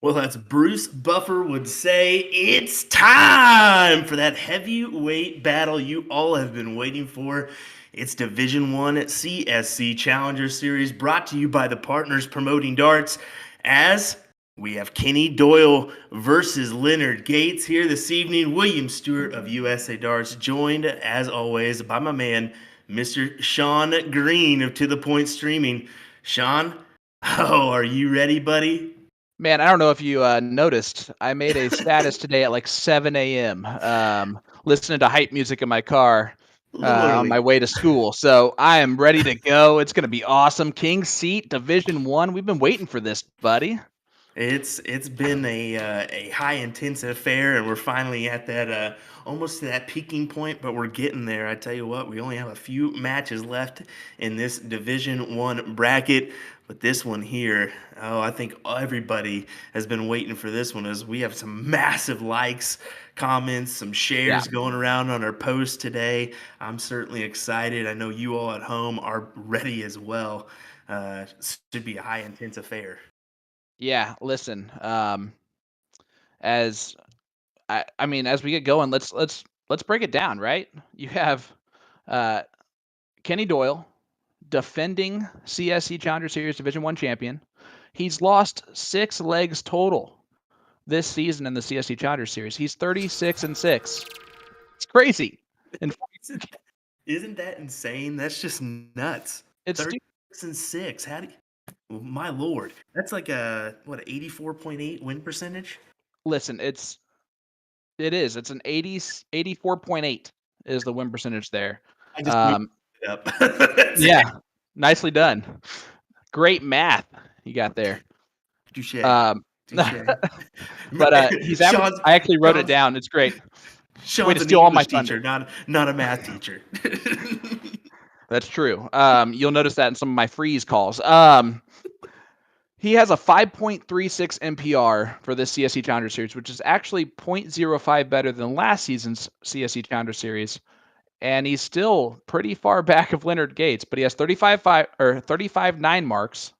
Well, as Bruce Buffer would say, it's time for that heavyweight battle you all have been waiting for. It's Division One at CSC Challenger Series, brought to you by the partners promoting darts. As we have Kenny Doyle versus Leonard Gates here this evening. William Stewart of USA Darts, joined as always by my man, Mr. Sean Green of To The Point Streaming. Sean, oh, are you ready, buddy? Man, I don't know if you noticed. I made a status today at like 7 a.m. Listening to hype music in my car on my Literally. way to school. So I am ready to go. It's going to be awesome. King Seat Division One. We've been waiting for this, buddy. It's been a high intensive affair, and we're finally at that almost to that peaking point, but we're getting there. I tell you what, we only have a few matches left in this Division One bracket, but this one here, oh, I think everybody has been waiting for this one, as we have some massive likes, comments, some Yeah. shares going around on our post today. I'm certainly excited. I know you all at home are ready as well. Should be a high intense affair. Yeah. Listen. As I mean, as we get going, let's break it down. Right. You have uh, Kenny Doyle, defending CSC Challenger Series Division One champion. He's lost 6 legs total this season in the CSC Challenger Series. He's 36-6. It's crazy. And Isn't isn't that insane? That's just nuts. it's 36-6. How do you, oh, my lord. That's like a what, 84.8 win percentage? listen, it's an 84.8 is the win percentage there. I just moved Um, it up. That's yeah, it. nicely done. Great math you got there. Touche. Um, Touche. but he's average. Sean's I actually wrote it Sean's down. It's great. Way to Sean's an steal all my English teacher, thunder. not a math teacher. That's true. You'll notice that in some of my freeze calls. He has a 5.36 MPR for this CSC Challenger Series, which is actually 0.05 better than last season's CSC Challenger Series. And he's still pretty far back of Leonard Gates, but he has 35.9 marks.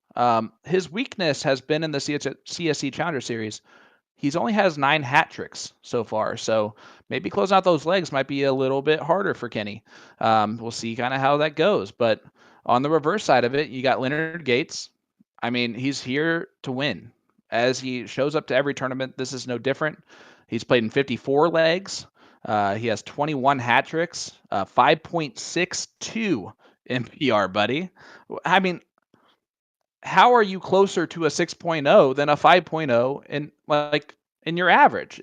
His weakness has been in the CSC Challenger Series. He's only has 9 hat tricks so far, so maybe closing out those legs might be a little bit harder for Kenny. We'll see kind of how that goes. But on the reverse side of it, you got Leonard Gates. I mean, he's here to win. As he shows up to every tournament, this is no different. He's played in 54 legs. He has 21 hat tricks, 5.62 MPR, buddy. I mean, how are you closer to a 6.0 than a 5.0 in your average?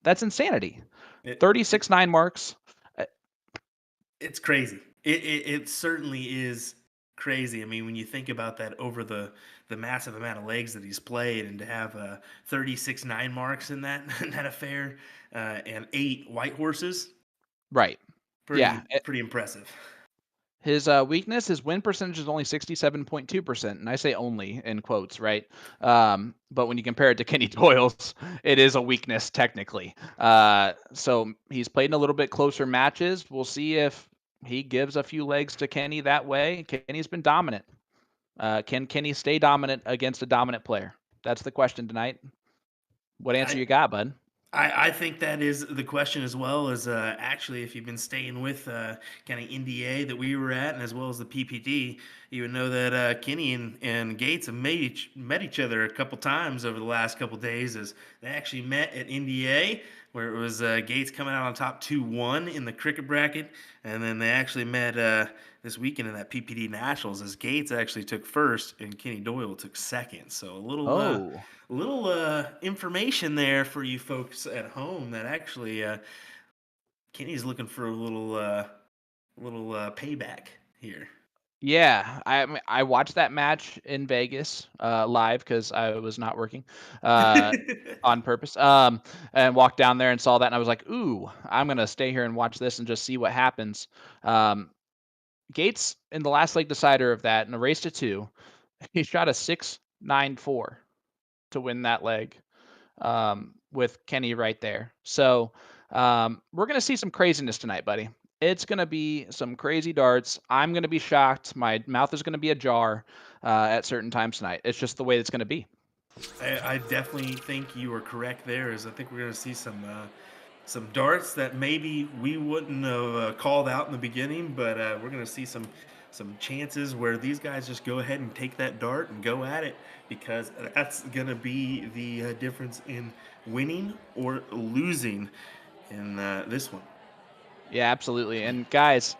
That's insanity. It, it 36.9 marks. Uh, it's crazy. It certainly is crazy. I mean, when you think about that over the massive amount of legs that he's played, and to have 36.9 marks in that in that affair, and 8 white horses, Right. Yeah. pretty impressive. His weakness, his win percentage is only 67.2%, and I say only in quotes, right? But when you compare it to Kenny Doyle's, it is a weakness technically. So he's played in a little bit closer matches. We'll see if he gives a few legs to Kenny that way. Kenny's been dominant. Can Kenny stay dominant against a dominant player? That's the question tonight. What answer I, you got, bud? I think that is the question, as well as actually, if you've been staying with kind of NDA that we were at, and as well as the PPD, you would know that Kenny and Gates have met each other a couple times over the last couple days, as they actually met at NDA, where it was Gates coming out on top 2-1 in the cricket bracket, and then they actually met this weekend in that PPD Nationals, as Gates actually took first and Kenny Doyle took second. So Oh, a little information there for you folks at home, that actually Kenny's looking for a little payback here. yeah, I watched that match in Vegas live because I was not working uh, on purpose. And walked down there and saw that, and I was like, "Ooh, I'm gonna stay here and watch this and just see what happens." Um, Gates in the last leg decider of that in a race to 2, he shot a 6.94 to win that leg with Kenny right there. So we're gonna see some craziness tonight, buddy. It's gonna be some crazy darts. I'm gonna be shocked. My mouth is gonna be ajar at certain times tonight. It's just the way it's gonna be. I definitely think you are correct there. Is I think we're going to see some darts that maybe we wouldn't have called out in the beginning, but we're going to see some chances where these guys just go ahead and take that dart and go at it, because that's going to be the difference in winning or losing in this one. Yeah, absolutely. And guys,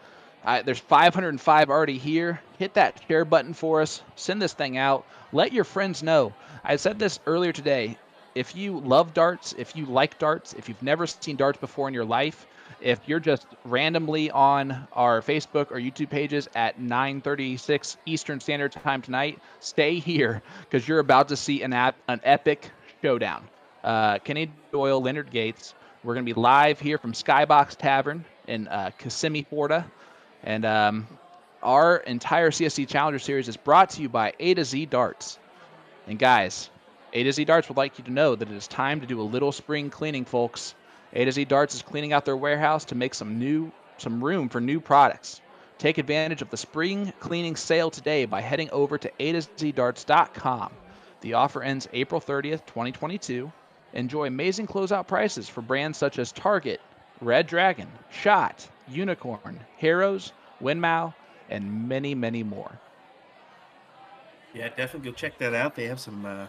there's 505 already here. Hit that share button for us. Send this thing out. Let your friends know. I said this earlier today. If you love darts, if you like darts, if you've never seen darts before in your life, if you're just randomly on our Facebook or YouTube pages at 9:36 Eastern Standard Time tonight, stay here because you're about to see an epic showdown. Kenny Doyle, Leonard Gates. We're going to be live here from Skybox Tavern in Kissimmee, Florida. And our entire CSC Challenger Series is brought to you by A to Z Darts. And guys, A to Z Darts would like you to know that it is time to do a little spring cleaning, folks. A to Z Darts is cleaning out their warehouse to make some room for new products. Take advantage of the spring cleaning sale today by heading over to A2Zdarts.com. The offer ends April 30th, 2022. Enjoy amazing closeout prices for brands such as Target, Red Dragon, Shot, Unicorn, Heroes, Winmow, and many, many more. Yeah, definitely go check that out. They have some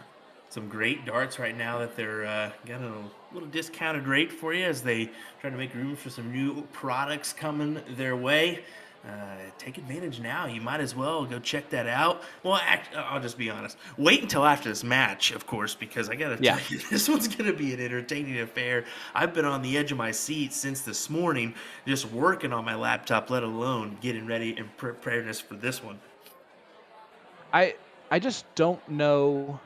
great darts right now that they're got a little discounted rate for you as they try to make room for some new products coming their way. Take advantage now. You might as well go check that out. Well, I'll just be honest. Wait until after this match, of course, because I got to Yeah. tell you, this one's going to be an entertaining affair. I've been on the edge of my seat since this morning, just working on my laptop, let alone getting ready and preparedness for this one. I I just don't know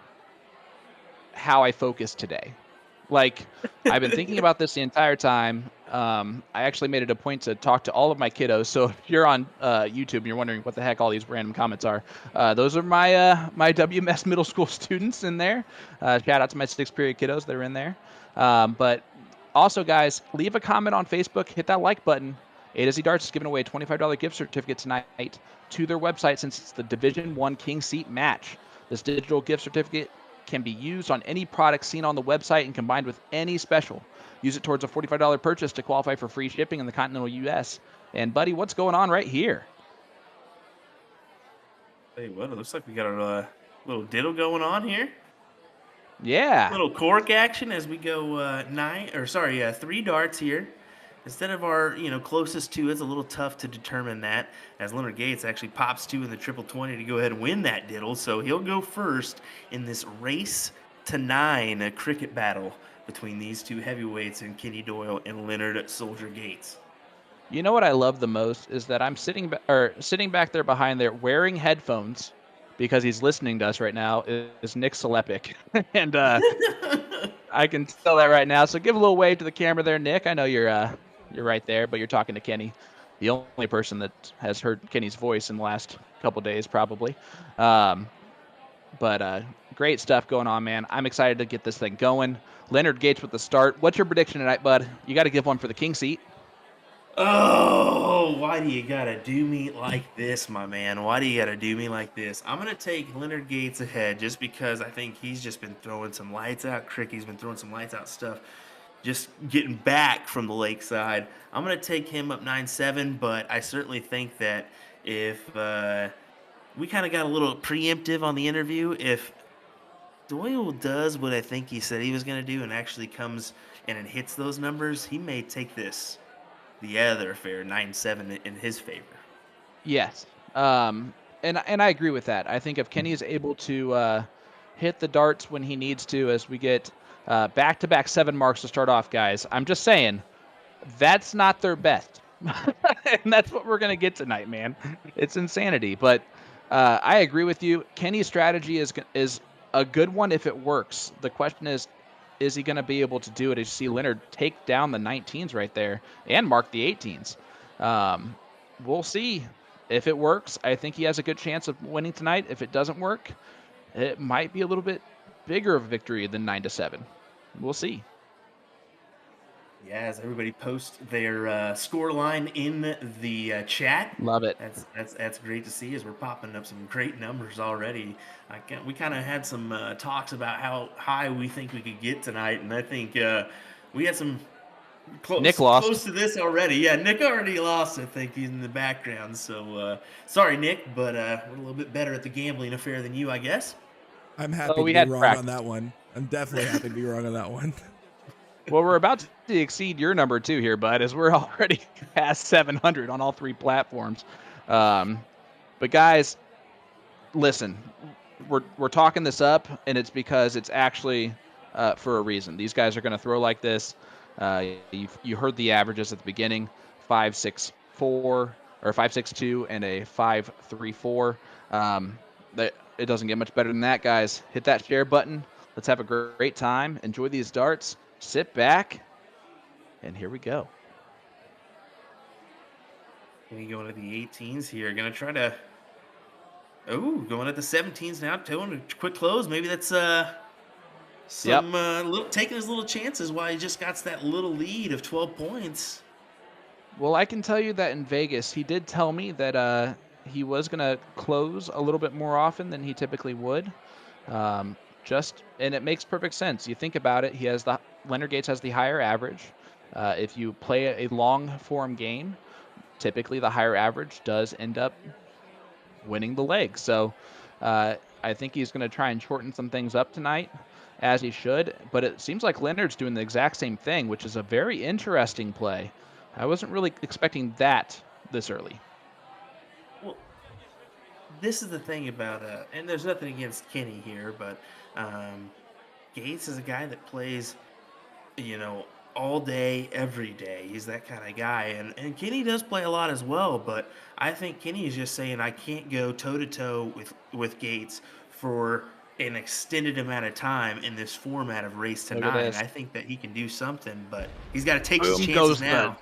how I focus today. Like, I've been thinking about this the entire time. I actually made it a point to talk to all of my kiddos. So if you're on YouTube and you're wondering what the heck all these random comments are, those are my WMS middle school students in there. Shout out to my sixth period kiddos that are in there. But also, guys, leave a comment on Facebook. Hit that like button. A to Z Darts is giving away a $25 gift certificate tonight to their website since it's the Division One King Seat match. This digital gift certificate can be used on any product seen on the website and combined with any special. Use it towards a $45 purchase to qualify for free shipping in the continental U.S. And, buddy, what's going on right here? Hey, what? It looks like we got a little diddle going on here. Yeah. Little cork action as we go three darts here. Instead of our closest two, it's a little tough to determine that, as Leonard Gates actually pops two in the triple 20 to go ahead and win that diddle. So he'll go first in this race to 9 cricket battle between these two heavyweights in Kenny Doyle and Leonard Soldier Gates. You know what I love the most is that I'm sitting back there behind there wearing headphones because he's listening to us right now is Nick Selepic. And I can tell that right now. So give a little wave to the camera there, Nick. I know you're right there, but you're talking to Kenny, the only person that has heard Kenny's voice in the last couple days, probably. Um, but great stuff going on, man. I'm excited to get this thing going. Leonard Gates with the start. What's your prediction tonight, bud? You got to give one for the king seat. Oh, why do you gotta do me like this, my man? Why do you gotta do me like this? I'm gonna take Leonard Gates ahead just because I think he's just been throwing some lights out. Cricky's been throwing some lights out stuff, just getting back from the lakeside. I'm gonna take him up 9-7, but I certainly think that if we kind of got a little preemptive on the interview, if Doyle does what I think he said he was gonna do and actually comes in and hits those numbers, he may take this the other affair 9-7 in his favor. Yes. And I agree with that. I think if Kenny is able to hit the darts when he needs to, as we get back-to-back 7 marks to start off, guys, I'm just saying that's not their best. And that's what we're going to get tonight, man. It's insanity. But I agree with you. Kenny's strategy is a good one if it works. The question is he going to be able to do it? As you see Leonard take down the 19s right there and mark the 18s. We'll see if it works. I think he has a good chance of winning tonight. If it doesn't work, it might be a little bit bigger of a victory than 9-7. We'll see. Yeah, as everybody posts their score line in the chat. Love it. That's great to see as we're popping up some great numbers already. We kind of had some talks about how high we think we could get tonight, and I think we had some Nick close lost. to this already. Yeah, Nick already lost. I think he's in the background. So sorry, Nick, but we're a little bit better at the gambling affair than you, I guess. I'm Oh, happy to we be had wrong on practice. that one. I'm definitely happy to be wrong on that one. Well, we're about to exceed your number too here, bud, as we're already past 700 on all three platforms. But guys, listen, we're talking this up, and it's because it's actually for a reason. These guys are going to throw like this. You heard the averages at the beginning: 5.64 or 5.62 and a 5.34. That it doesn't get much better than that, guys. Hit that share button. Let's have a great time. Enjoy these darts. Sit back, and here we go. We go into the 18s here. Gonna try to. Oh, going at the 17s now. Doing a quick close. Maybe that's Yep. some little taking his little chances while he just got that little lead of 12 points. Well, I can tell you that in Vegas, he did tell me that he was going to close a little bit more often than he typically would. And it makes perfect sense. You think about it, Leonard Gates has the higher average. If you play a long form game, typically the higher average does end up winning the leg. So I think he's going to try and shorten some things up tonight, as he should. But it seems like Leonard's doing the exact same thing, which is a very interesting play. I wasn't really expecting that this early. Well, this is the thing about and there's nothing against Kenny here, but um, Gates is a guy that plays, you know, all day, every day. He's that kind of guy, and Kenny does play a lot as well. But I think Kenny is just saying I can't go toe to toe with Gates for an extended amount of time in this format of race to Look at nine. this. I think that he can do something, but he's got to take his Boom chances goes the now.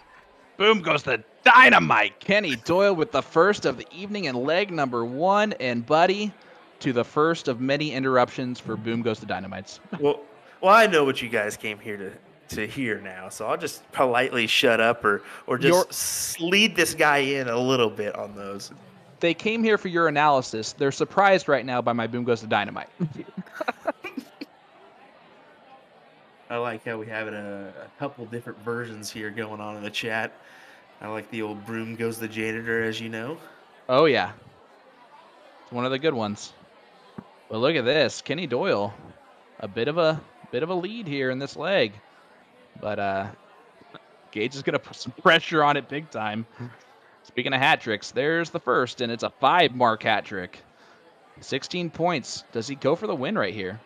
boom goes the dynamite. Kenny Doyle with the first of the evening and leg number one, and buddy, to the first of many interruptions for Boom Goes the Dynamites. Well, well, I know what you guys came here to hear now, so I'll just politely shut up or Your just lead this guy in a little bit on those. They came here for your analysis. They're surprised right now by my Boom Goes the Dynamite. I like how we have it a couple different versions here going on in the chat. I like the old broom goes the janitor, as you know. Oh yeah, it's one of the good ones. But look at this, Kenny Doyle, a bit of a lead here in this leg, but Gage is gonna put some pressure on it big time. Speaking of hat tricks, there's the first, and it's a 5-mark hat trick. 16 points. Does he go for the win right here?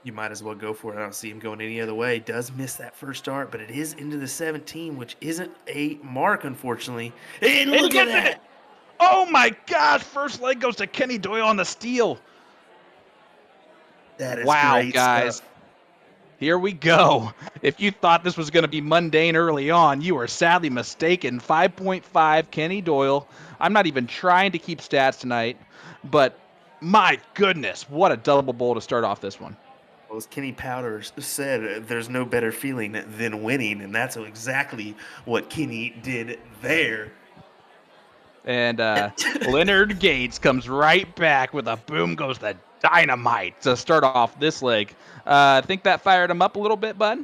You might as well go for it. I don't see him going any other way. Does miss that first dart, but it is into the 17, which isn't a mark, unfortunately. And look at that! Oh my gosh! First leg goes to Kenny Doyle on the steal. That is Wow, great guys. stuff. Here we go. If you thought this was going to be mundane early on, you are sadly mistaken. 5.5 Kenny Doyle. I'm not even trying to keep stats tonight, but my goodness, what a double bowl to start off this one. Well, as Kenny Powder said, there's no better feeling than winning, and that's exactly what Kenny did there. And Leonard Gates comes right back with a boom goes the dynamite to start off this leg. Think that fired him up a little bit, bud?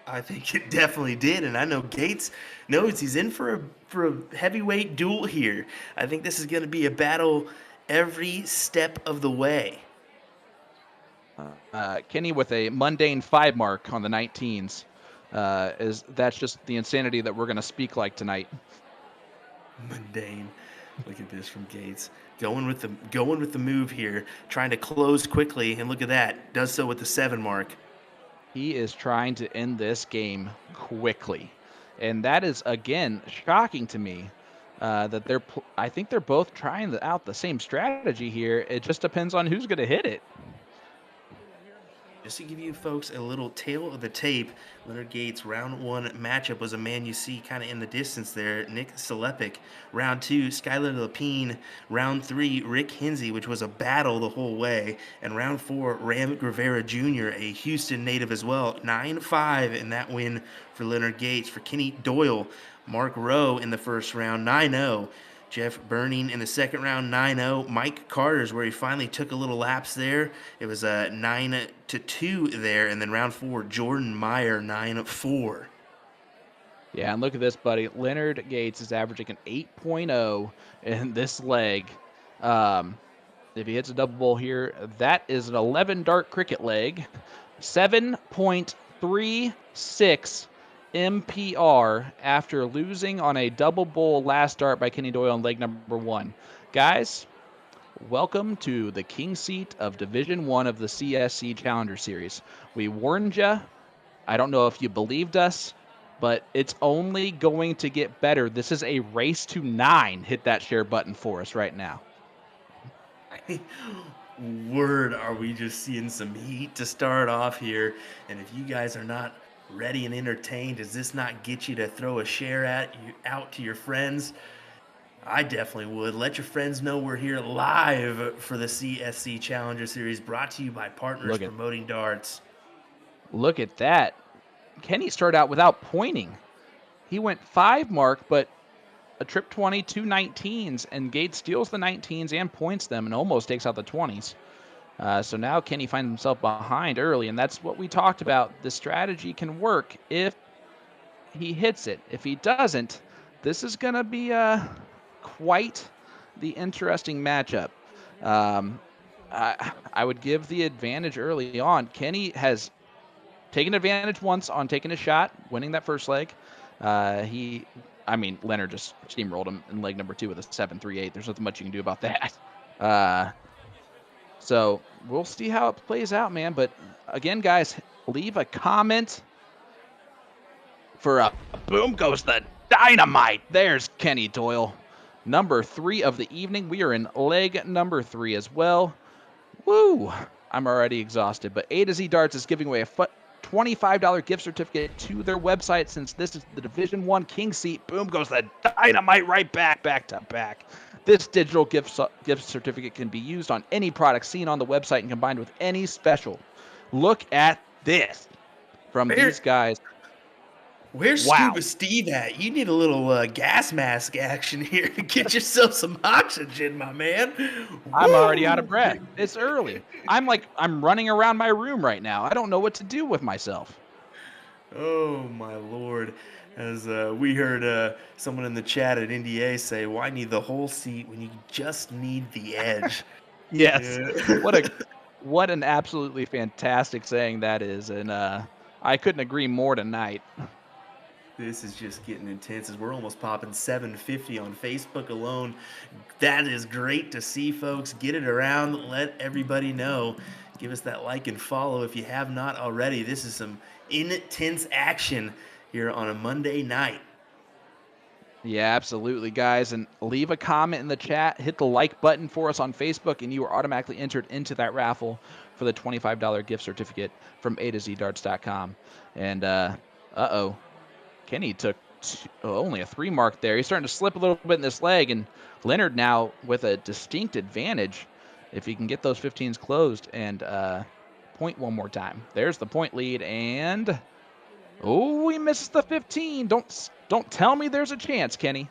I think it definitely did, and I know Gates knows he's in for a heavyweight duel here. I think this is going to be a battle every step of the way. Kenny with a mundane 5 mark on the 19s. That's just the insanity that we're going to speak like tonight. Mundane. Look at this from Gates. Going with the move here, trying to close quickly, and look at that. Does so with the 7 mark. He is trying to end this game quickly. And that is, again, shocking to me that I think they're both trying out the same strategy here. It just depends on who's going to hit it. Just to give you folks a little tail of the tape, Leonard Gates' round 1 matchup was a man you see kind of in the distance there, Nick Selepic. Round 2, Skylar Lapine. Round 3, Rick Hinsey, which was a battle the whole way. And round 4, Ram Rivera Jr., a Houston native as well. 9-5 in that win for Leonard Gates. For Kenny Doyle, Mark Rowe in the first round, 9-0. Jeff Burning in the second round, 9-0. Mike Carter's where he finally took a little lapse there. It was 9-2 there. And then round 4, Jordan Meyer, 9-4. Yeah, and look at this, buddy. Leonard Gates is averaging an 8.0 in this leg. If he hits a double bowl here, that is an 11 dart cricket leg. 7.36 MPR after losing on a double bowl last start by Kenny Doyle on leg number 1. Guys, welcome to the king seat of Division 1 of the CSC Challenger Series. We warned you. I don't know if you believed us, but it's only going to get better. This is a race to 9. Hit that share button for us right now. Word, are we just seeing some heat to start off here? And if you guys are not ready and entertained, does this not get you to throw a share out to your friends? I definitely would. Let your friends know we're here live for the CSC Challenger Series, brought to you by Partners Promoting Darts. Look at that. Kenny started out without pointing. He went 5 mark, but a trip 20, 2 19s, and Gates steals the 19s and points them and almost takes out the 20s. So now Kenny finds himself behind early, and that's what we talked about. The strategy can work if he hits it. If he doesn't, this is going to be quite the interesting matchup. I would give the advantage early on. Kenny has taken advantage once on taking a shot, winning that first leg. Leonard just steamrolled him in leg number 2 with a 7.38. There's nothing much you can do about that. So we'll see how it plays out, man. But again, guys, leave a comment for a boom goes the dynamite. There's Kenny Doyle. Number 3 of the evening. We are in leg number 3 as well. Woo! I'm already exhausted. But A to Z Darts is giving away a $25 gift certificate to their website since this is the Division 1 king seat. Boom goes the dynamite right back to back. This digital gift certificate can be used on any product seen on the website and combined with any special. Look at this from these guys. Where's Scuba Steve at? You need a little gas mask action here to get yourself some oxygen, my man. I'm already out of breath. It's early. I'm running around my room right now. I don't know what to do with myself. Oh, my Lord. As we heard someone in the chat at NDA say, why need the whole seat when you just need the edge? Yes. Yeah. What an absolutely fantastic saying that is. And I couldn't agree more tonight. This is just getting intense as we're almost popping 750 on Facebook alone. That is great to see, folks. Get it around. Let everybody know. Give us that like and follow if you have not already. This is some intense action here on a Monday night. Yeah, absolutely, guys. And leave a comment in the chat. Hit the like button for us on Facebook, and you are automatically entered into that raffle for the $25 gift certificate from A to ZDarts.com. And, Kenny took only a 3 mark there. He's starting to slip a little bit in this leg, and Leonard now with a distinct advantage if he can get those 15s closed and point one more time. There's the point lead, and he misses the 15. Don't tell me there's a chance, Kenny.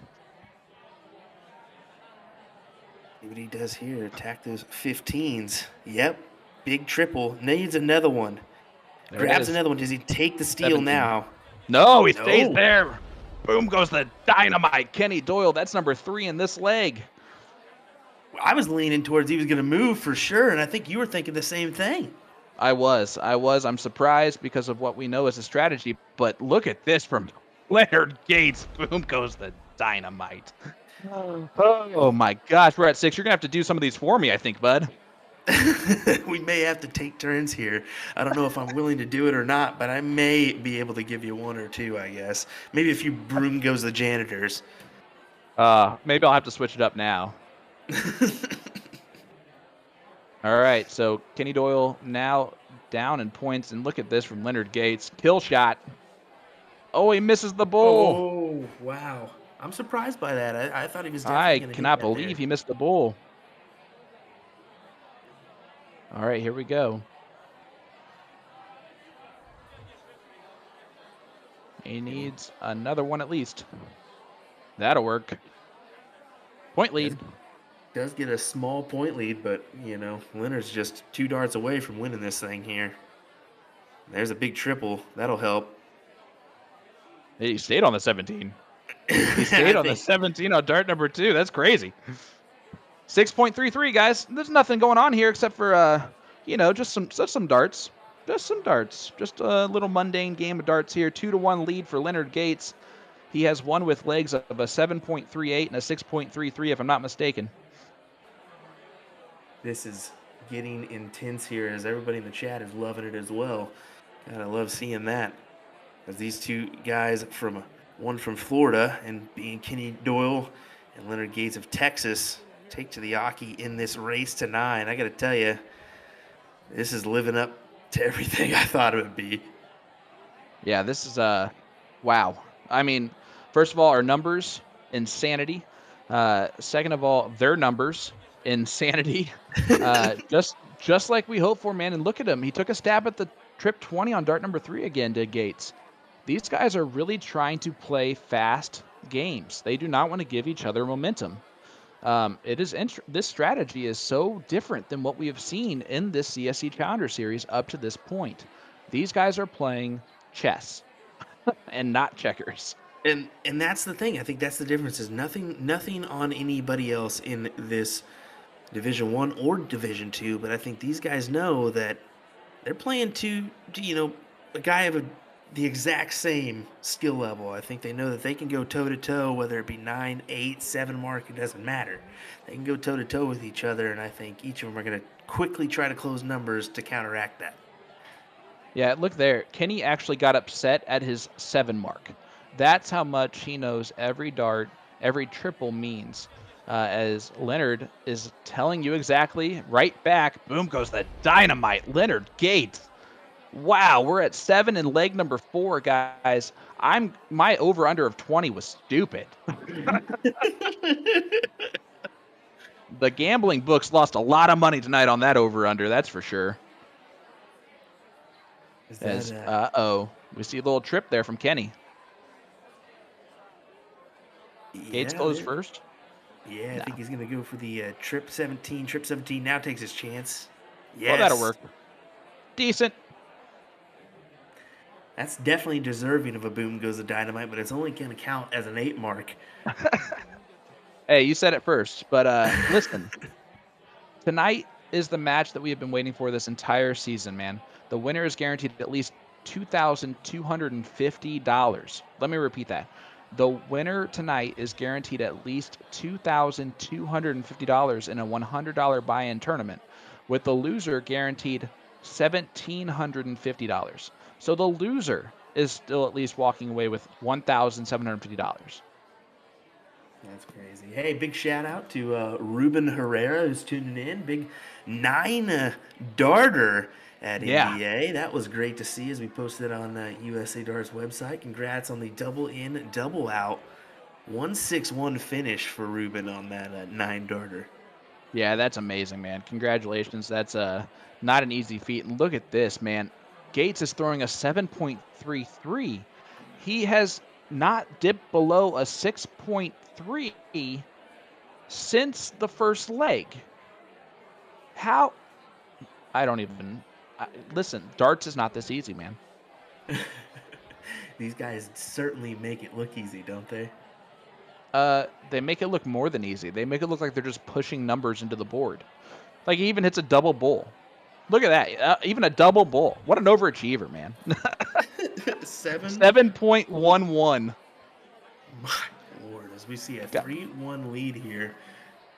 See what he does here. Attack those 15s. Yep. Big triple. Needs another one. Grabs another one. Does he take the steal 17. now? No, he stays there. Boom goes the dynamite. Kenny Doyle, that's number 3 in this leg. I was leaning towards he was going to move for sure, and I think you were thinking the same thing. I was. I'm surprised because of what we know as a strategy, but look at this from Leonard Gates. Boom goes the dynamite. Oh my gosh, we're at 6. You're going to have to do some of these for me, I think, bud. We may have to take turns here. I don't know if I'm willing to do it or not, but I may be able to give you 1 or 2, I guess. Maybe if you broom goes the janitors. Maybe I'll have to switch it up now. All right, so Kenny Doyle now down in points. And look at this from Leonard Gates. Kill shot. Oh, he misses the bull. Oh, wow. I'm surprised by that. I thought he was I definitely going to hit cannot that believe there. he missed the bull. All right, here we go. He needs another one at least. That'll work. Point lead. Does get a small point lead, but, you know, Leonard's just 2 darts away from winning this thing here. There's a big triple. That'll help. He stayed on the 17. He stayed on the 17 on dart number 2. That's crazy. 6.33, guys. There's nothing going on here except for, you know, just some darts. Just some darts. Just a little mundane game of darts here. 2-1 lead for Leonard Gates. He has one with legs of a 7.38 and a 6.33, if I'm not mistaken. This is getting intense here as everybody in the chat is loving it as well. God, I love seeing that. As these two guys one from Florida and being Kenny Doyle and Leonard Gates of Texas take to the Aki in this race to 9. I got to tell you, this is living up to everything I thought it would be. Yeah, this is wow. I mean, first of all, our numbers, insanity. Second of all, their numbers, insanity. Just like we hoped for, man. And look at him. He took a stab at the trip 20 on dart number 3 again, did Gates. These guys are really trying to play fast games. They do not want to give each other momentum. This strategy is so different than what we have seen in this CSC Challenger Series up to this point. These guys are playing chess and not checkers. And that's the thing. I think that's the difference. Is nothing on anybody else in this Division 1 or Division 2, but I think these guys know that they're playing a guy of the exact same skill level. I think they know that they can go toe-to-toe, whether it be 9, 8, 7 mark, it doesn't matter. They can go toe-to-toe with each other, and I think each of them are going to quickly try to close numbers to counteract that. Yeah, look there. Kenny actually got upset at his 7 mark. That's how much he knows every dart, every triple means. As Leonard is telling you exactly, right back, boom goes the dynamite. Leonard Gates. Wow, we're at 7 in leg number 4, guys. My over-under of 20 was stupid. The gambling books lost a lot of money tonight on that over-under, that's for sure. We see a little trip there from Kenny. Gates goes first. Yeah, I think he's going to go for the trip 17. Trip 17 now takes his chance. Yes. Well, that'll work. Decent. That's definitely deserving of a boom goes the dynamite, but it's only going to count as an 8 mark. Hey, you said it first, but listen. Tonight is the match that we have been waiting for this entire season, man. The winner is guaranteed at least $2,250. Let me repeat that. The winner tonight is guaranteed at least $2,250 in a $100 buy-in tournament, with the loser guaranteed $1,750. So the loser is still at least walking away with $1,750. That's crazy. Hey, big shout out to Ruben Herrera who's tuning in. Big 9 darter at NBA. That was great to see as we posted on USA Dart's website. Congrats on the double in, double out, 161 finish for Ruben on that 9 darter. Yeah, that's amazing, man. Congratulations. That's not an easy feat. And look at this, man. Gates is throwing a 7.33. He has not dipped below a 6.3 since the first leg. How? I don't even... listen, darts is not this easy, man. These guys certainly make it look easy, don't they? They make it look more than easy. They make it look like they're just pushing numbers into the board. Like he even hits a double bull. Look at that. Even a double bull. What an overachiever, man. 7.11. My Lord, as we see a 3-1 lead here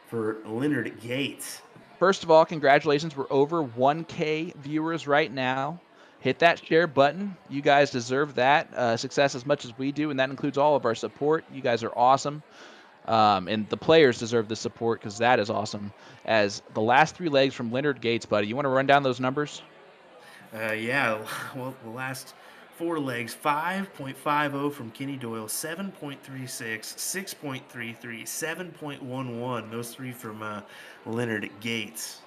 for Leonard Gates. First of all, congratulations. We're over 1K viewers right now. Hit that share button. You guys deserve that success as much as we do, and that includes all of our support. You guys are awesome. And the players deserve the support because that is awesome. As the last 3 legs from Leonard Gates, buddy, you want to run down those numbers? Yeah, well, the last four legs 5.50 from Kenny Doyle, 7.36, 6.33, 7.11. Those three from Leonard Gates.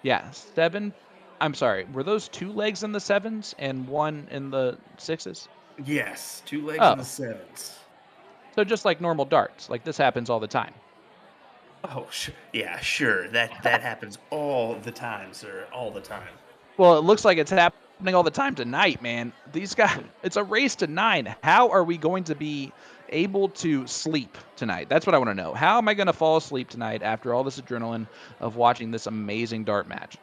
Yeah, seven. I'm sorry. Were those 2 legs in the 7s and 1 in the 6s? Yes, two legs in the Oh, sevens. so just like normal darts. Like this happens all the time. Oh, yeah, sure. That happens all the time, sir. All the time. Well, it looks like it's happening all the time tonight, man. These guys, it's a race to 9. How are we going to be able to sleep tonight? That's what I want to know. How am I going to fall asleep tonight after all this adrenaline of watching this amazing dart match?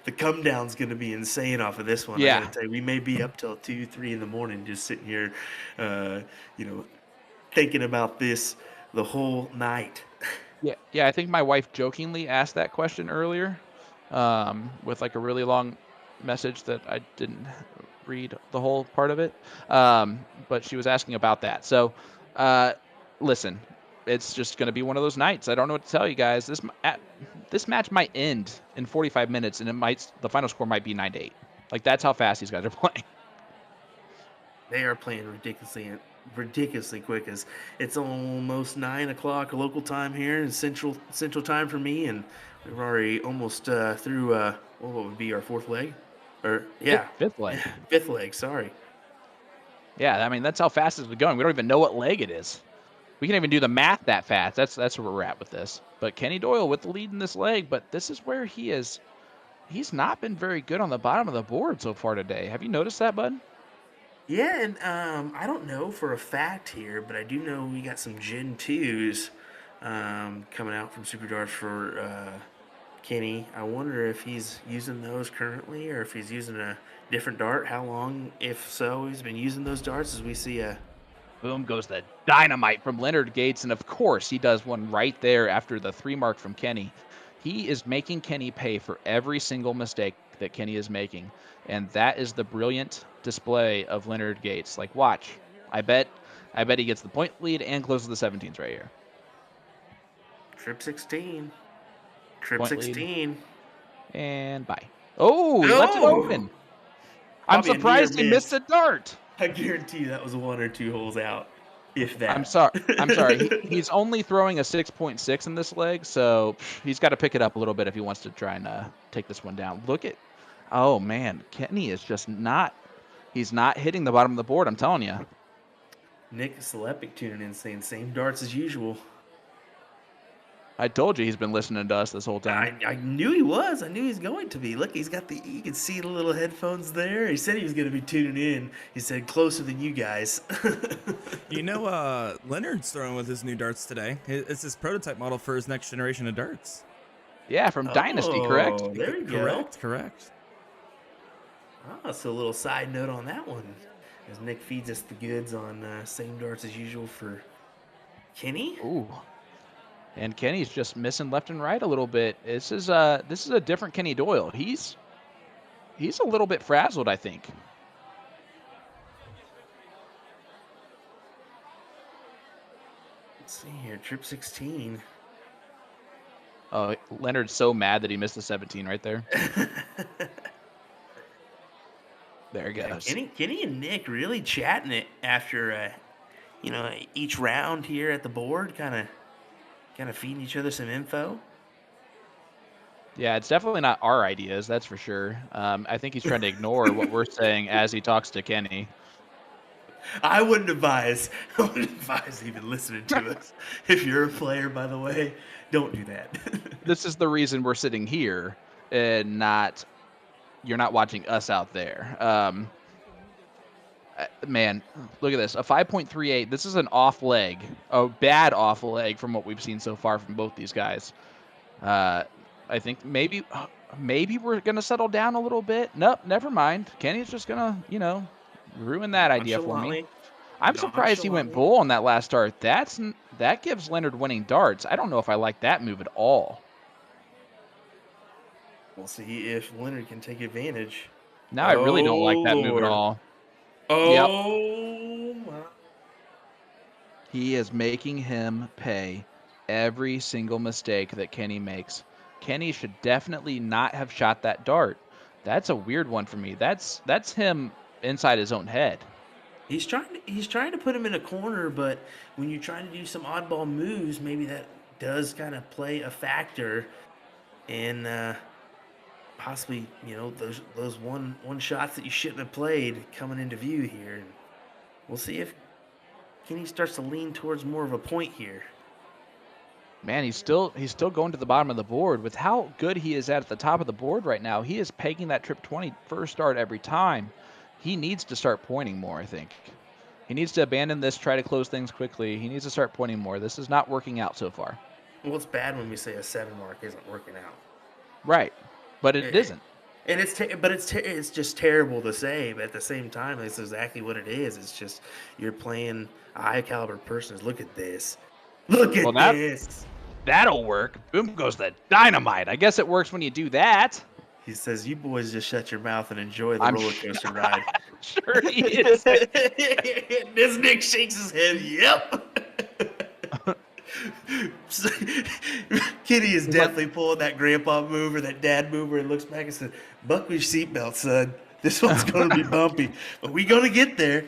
The come down's going to be insane off of this one. I got to Yeah. tell you, we may be up till 2, 3 in the morning just sitting here, uh, you know, thinking about this the whole night. Yeah. I think my wife jokingly asked that question earlier, with like a really long message that I didn't read the whole part of it. But she was asking about that. So, uh, listen, it's just going to be one of those nights. I don't know what to tell you guys. This match might end in 45 minutes, and the final score might be 9-8. Like that's how fast these guys are playing. They are playing ridiculously quick. As it's almost 9 o'clock local time here in Central Time for me, and we're already almost through. What would be our fourth leg? Or yeah, Fifth leg. fifth leg. Sorry. Yeah, I mean that's how fast it's going. We don't even know what leg it is. We can't even do the math that fast. That's where we're at with this. But Kenny Doyle with the lead in this leg, but this is where he is. He's not been very good on the bottom of the board so far today. Have you noticed that, bud? Yeah, and I don't know for a fact here, but I do know we got some Gen 2s coming out from Super Darts for Kenny. I wonder if he's using those currently or if he's using a different dart. How long, if so, he's been using those darts as we see a. Boom goes the dynamite from Leonard Gates, and of course he does one right there after the 3 mark from Kenny. He is making Kenny pay for every single mistake that Kenny is making, and that is the brilliant display of Leonard Gates. Like, watch. I bet he gets the point lead and closes the 17s right here. Trip 16. Trip Point lead 16. and bye. Oh, he left it Oh! open. I'm Probably a near surprised he missed miss. a dart. I guarantee you that was 1 or 2 holes out, if I'm that. sorry. I'm sorry. He's only throwing a 6.6 in this leg, so he's got to pick it up a little bit if he wants to try and take this one down. Oh man, Kenny is just not. He's not hitting the bottom of the board. I'm telling you. Nick Selepic tuning in saying same darts as usual. I told you he's been listening to us this whole time. I knew he was. I knew he was going to be. Look, he's got you can see the little headphones there. He said he was going to be tuning in. He said closer than you guys. You know, Leonard's throwing with his new darts today. It's his prototype model for his next generation of darts. Yeah, from Dynasty, correct? Oh, there you go. Correct. Ah, so a little side note on that one. As Nick feeds us the goods on same darts as usual for Kenny. Ooh. And Kenny's just missing left and right a little bit. This is a different Kenny Doyle. He's a little bit frazzled, I think. Let's see here, trip 16. Oh, Leonard's so mad that he missed the 17 right there. There he goes. Kenny and Nick really chatting it after each round here at the board, kind of feeding each other some info. Yeah, it's definitely not our ideas, that's for sure. I think he's trying to ignore what we're saying as he talks to Kenny. I wouldn't advise even listening to us. If you're a player, by the way, don't do that. This is the reason we're sitting here and you're not watching us out there. Man, look at this. A 5.38. This is an off leg. A bad off leg from what we've seen so far from both these guys. I think maybe we're going to settle down a little bit. Nope, never mind. Kenny's just going to, ruin that idea for me. I'm surprised he went bull on that last start. That gives Leonard winning darts. I don't know if I like that move at all. We'll see if Leonard can take advantage. Now I really don't like that move at all. Oh, my. He is making him pay every single mistake that Kenny makes. Kenny should definitely not have shot that dart. That's a weird one for me. That's him inside his own head. He's trying to put him in a corner, but when you're trying to do some oddball moves, maybe that does kind of play a factor in possibly those one shots that you shouldn't have played coming into view here. And we'll see if Kenny starts to lean towards more of a point here. Man, he's still going to the bottom of the board. With how good he is at the top of the board right now, he is pegging that trip 20 first start every time. He needs to start pointing more, I think. He needs to abandon this, try to close things quickly. He needs to start pointing more. This is not working out so far. Well, it's bad when we say a 7 mark isn't working out. Right, but it isn't. And it's just terrible to say, but at the same time, it's exactly what it is. It's just you're playing a high caliber person. Look at this. Look at this. That'll work. Boom goes the dynamite. I guess it works when you do that. He says, "You boys just shut your mouth and enjoy the roller coaster ride." Sure he is. This Nick shakes his head. Yep. Kitty is definitely pulling that grandpa move or that dad move where he looks back and says, "Buckle your seatbelt, son. This one's going to be bumpy, but we going to get there."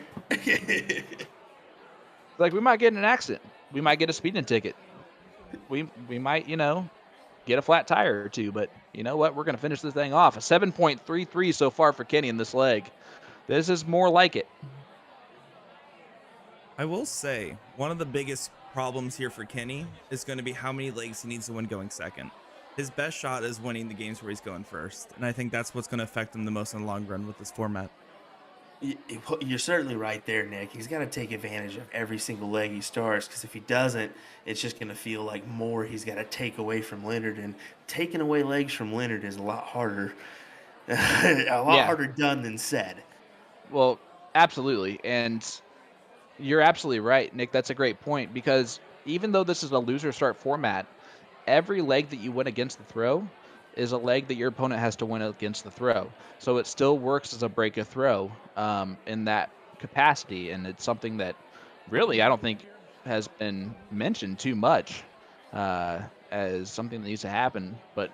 Like, we might get in an accident. We might get a speeding ticket. We might, get a flat tire or two, but you know what? We're going to finish this thing off. A 7.33 so far for Kenny in this leg. This is more like it. I will say, one of the biggest problems here for Kenny is going to be how many legs he needs to win going second. His best shot is winning the games where he's going first, and I think that's what's going to affect him the most in the long run with this format. You're certainly right there, Nick. He's got to take advantage of every single leg he starts, because if he doesn't, it's just going to feel like more he's got to take away from Leonard, and taking away legs from Leonard is a lot harder, harder done than said. Well, absolutely, and you're absolutely right, Nick. That's a great point, because even though this is a loser start format, every leg that you win against the throw is a leg that your opponent has to win against the throw. So it still works as a break a throw in that capacity, and it's something that really I don't think has been mentioned too much as something that needs to happen, but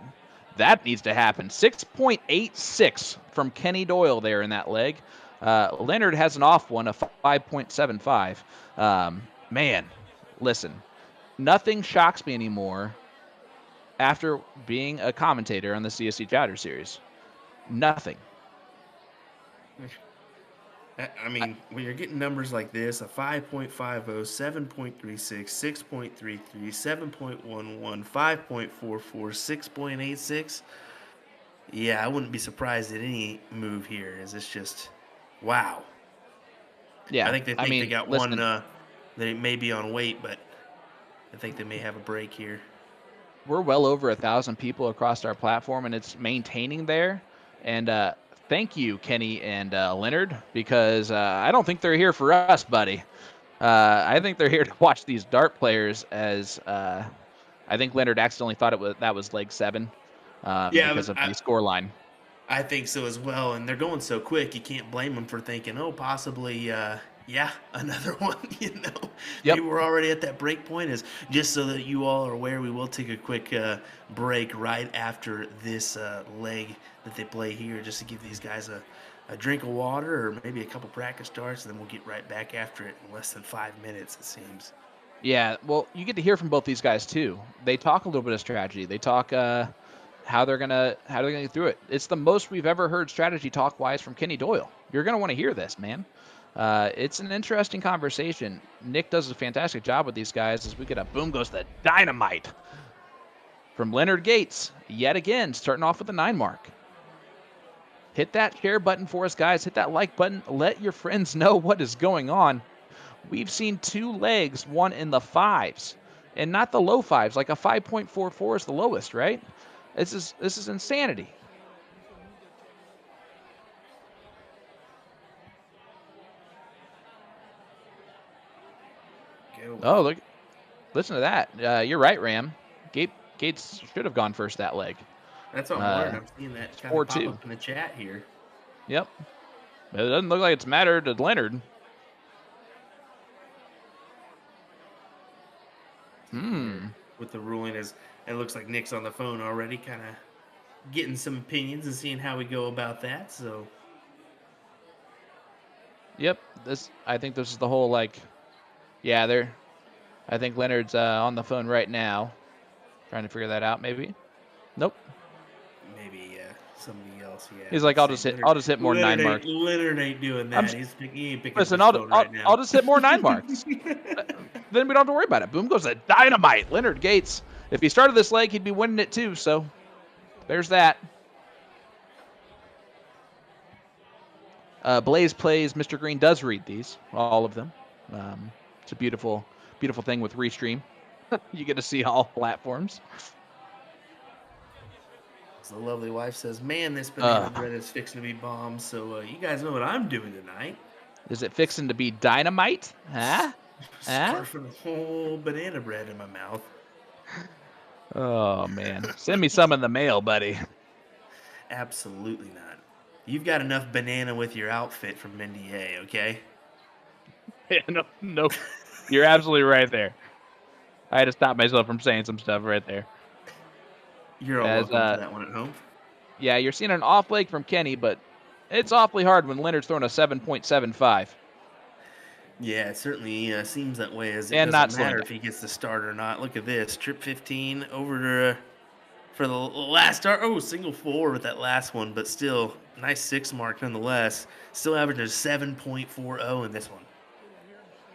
that needs to happen. 6.86 from Kenny Doyle there in that leg. Leonard has an off one, a 5.75. Man, listen, nothing shocks me anymore after being a commentator on the CSC Challenger Series. Nothing. I mean, when you're getting numbers like this, a 5.50, 7.36, 6.33, 7.11, 5.44, 6.86, yeah, I wouldn't be surprised at any move here. Is this just, wow. Yeah, I think they got one that may be on weight, but I think they may have a break here. We're well over 1,000 people across our platform, and it's maintaining there. And thank you, Kenny and Leonard, because I don't think they're here for us, buddy. I think they're here to watch these dart players. As I think Leonard accidentally thought that was leg 7 because of the score line. I think so as well, and they're going so quick, you can't blame them for thinking, oh, possibly, another one, Yep. Maybe we're already at that break point. Is just so that you all are aware, we will take a quick break right after this leg that they play here, just to give these guys a drink of water or maybe a couple practice darts, and then we'll get right back after it in less than 5 minutes, it seems. Yeah, well, you get to hear from both these guys too. They talk a little bit of strategy. They talk how they're gonna get through it. It's the most we've ever heard strategy talk wise from Kenny Doyle. You're gonna want to hear this, man. It's an interesting conversation. Nick does a fantastic job with these guys as we get a boom goes the dynamite from Leonard Gates yet again, starting off with the 9 mark. Hit that share button for us, guys. Hit that like button. Let your friends know what is going on. We've seen 2 legs, one in the 5s, and not the low 5s. Like a 5.44 is the lowest, right? This is insanity. Oh, look! Listen to that. You're right, Ram. Gates should have gone first that leg. That's what I'm learning. I'm seeing that kind of pop up in the chat here. Yep. But it doesn't look like it's mattered to Leonard. With the ruling, as it looks like Nick's on the phone already, kind of getting some opinions and seeing how we go about that. So Yep. I think this is the whole yeah. I think Leonard's on the phone right now, trying to figure that out. Maybe. Nope. maybe somebody else. Yeah, He's like, let's I'll see. just hit. I'll just hit more 9 marks. Leonard ain't doing I'm that. He ain't picking up Listen. his phone right I'll now. just hit more 9 marks. Then we don't have to worry about it. Boom goes a dynamite. Leonard Gates. If he started this leg, he'd be winning it too. So there's that. Blaze plays. Mr. Green does read these, all of them. It's a beautiful, beautiful thing with Restream. You get to see all platforms. The lovely wife says, "Man, this banana bread is fixing to be bomb. So you guys know what I'm doing tonight? Is it fixing to be dynamite? Huh? Scarfing the whole banana bread in my mouth." Oh man, send me some in the mail, buddy. Absolutely not. You've got enough banana with your outfit from NDA, okay? Yeah, no, you're absolutely right there. I had to stop myself from saying some stuff right there. You're all welcome for that one at home. Yeah, you're seeing an off leg from Kenny, but it's awfully hard when Leonard's throwing a 7.75. Yeah, it certainly seems that way. As it And doesn't not matter slowing if he gets the start or not. Look at this, trip 15 over to for the last start. Oh, single 4 with that last one, but still nice 6 mark nonetheless. Still averaging 7.40 in this one.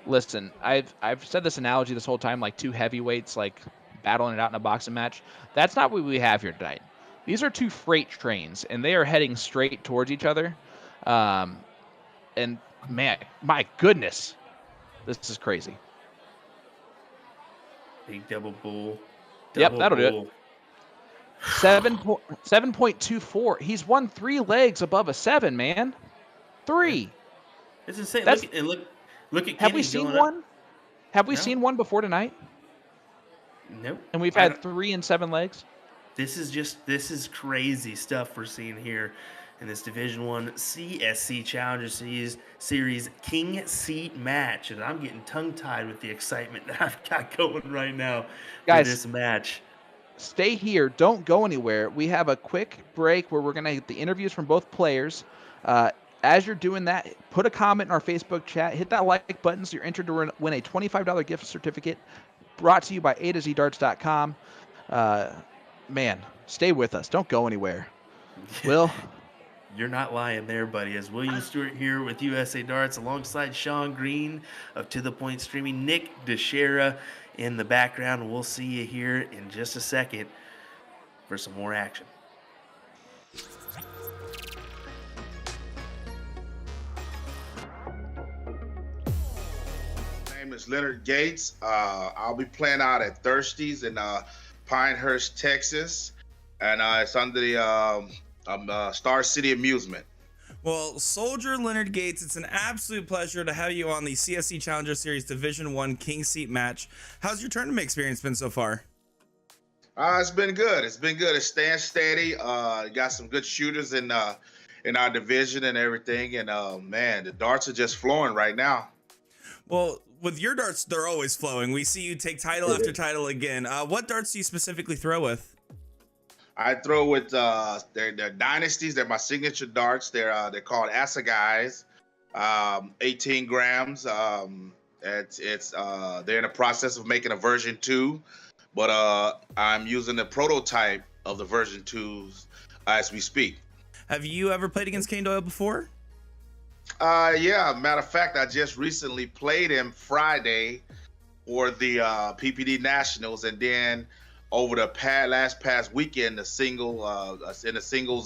Listen, I've said this analogy this whole time, like two heavyweights like battling it out in a boxing match. That's not what we have here tonight. These are two freight trains, and they are heading straight towards each other. And man, my goodness, this is crazy. Big double bull. Yep, that'll do it. 7.24. He's won 3 legs above a 7, man. 3. It's insane. That's, look at Kenny. have we seen one? Have we seen one before tonight? Nope. And we've had 3 and 7 legs? This is crazy stuff we're seeing here in this Division 1 CSC Challenger Series King Seat match. And I'm getting tongue-tied with the excitement that I've got going right now for this match. Stay here. Don't go anywhere. We have a quick break where we're going to get the interviews from both players. As you're doing that, put a comment in our Facebook chat. Hit that like button so you're entered to win a $25 gift certificate brought to you by A2ZDarts.com. Man, stay with us. Don't go anywhere. Will? You're not lying there, buddy. As William Stewart here with USA Darts alongside Sean Green of To The Point Streaming, Nick DeShera in the background. We'll see you here in just a second for some more action. My name is Leonard Gates. I'll be playing out at Thirsties in Pinehurst, Texas, and it's under the Star City Amusement. Well, Soldier Leonard Gates, it's an absolute pleasure to have you on the CSC Challenger Series Division 1 King Seat match. How's your tournament experience been so far? It's been good. It's been good. It's staying steady. Got some good shooters in our division and everything. And man, the darts are just flowing right now. Well, with your darts, they're always flowing. We see you take title after title again. What darts do you specifically throw with? I throw with they're dynasties. They're my signature darts. They're called Assagais, 18 grams. It's they're in the process of making a version 2, but I'm using the prototype of the version 2s as we speak. Have you ever played against Kane Doyle before? Yeah. Matter of fact, I just recently played him Friday for the PPD Nationals, and then over the past weekend, the singles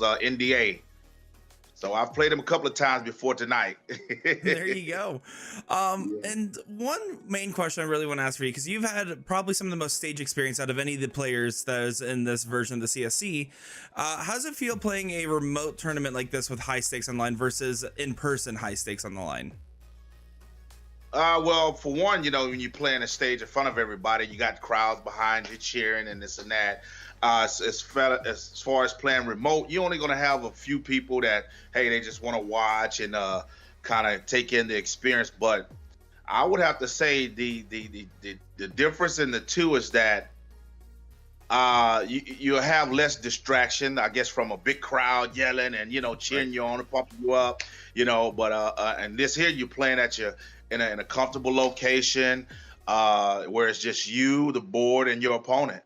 NDA. So I've played him a couple of times before tonight. There you go. And one main question I really want to ask for you, because you've had probably some of the most stage experience out of any of the players that is in this version of the CSC. How does it feel playing a remote tournament like this with high stakes online versus in-person high stakes on the line? Well, for one, when you play on a stage in front of everybody, you got crowds behind you cheering and this and that. As far as playing remote, you're only going to have a few people that, hey, they just want to watch and kind of take in the experience. But I would have to say the difference in the two is that you'll have less distraction, I guess, from a big crowd yelling and cheering you on and pumping you up, But and this here, you're playing at your in a comfortable location, where it's just you, the board, and your opponent.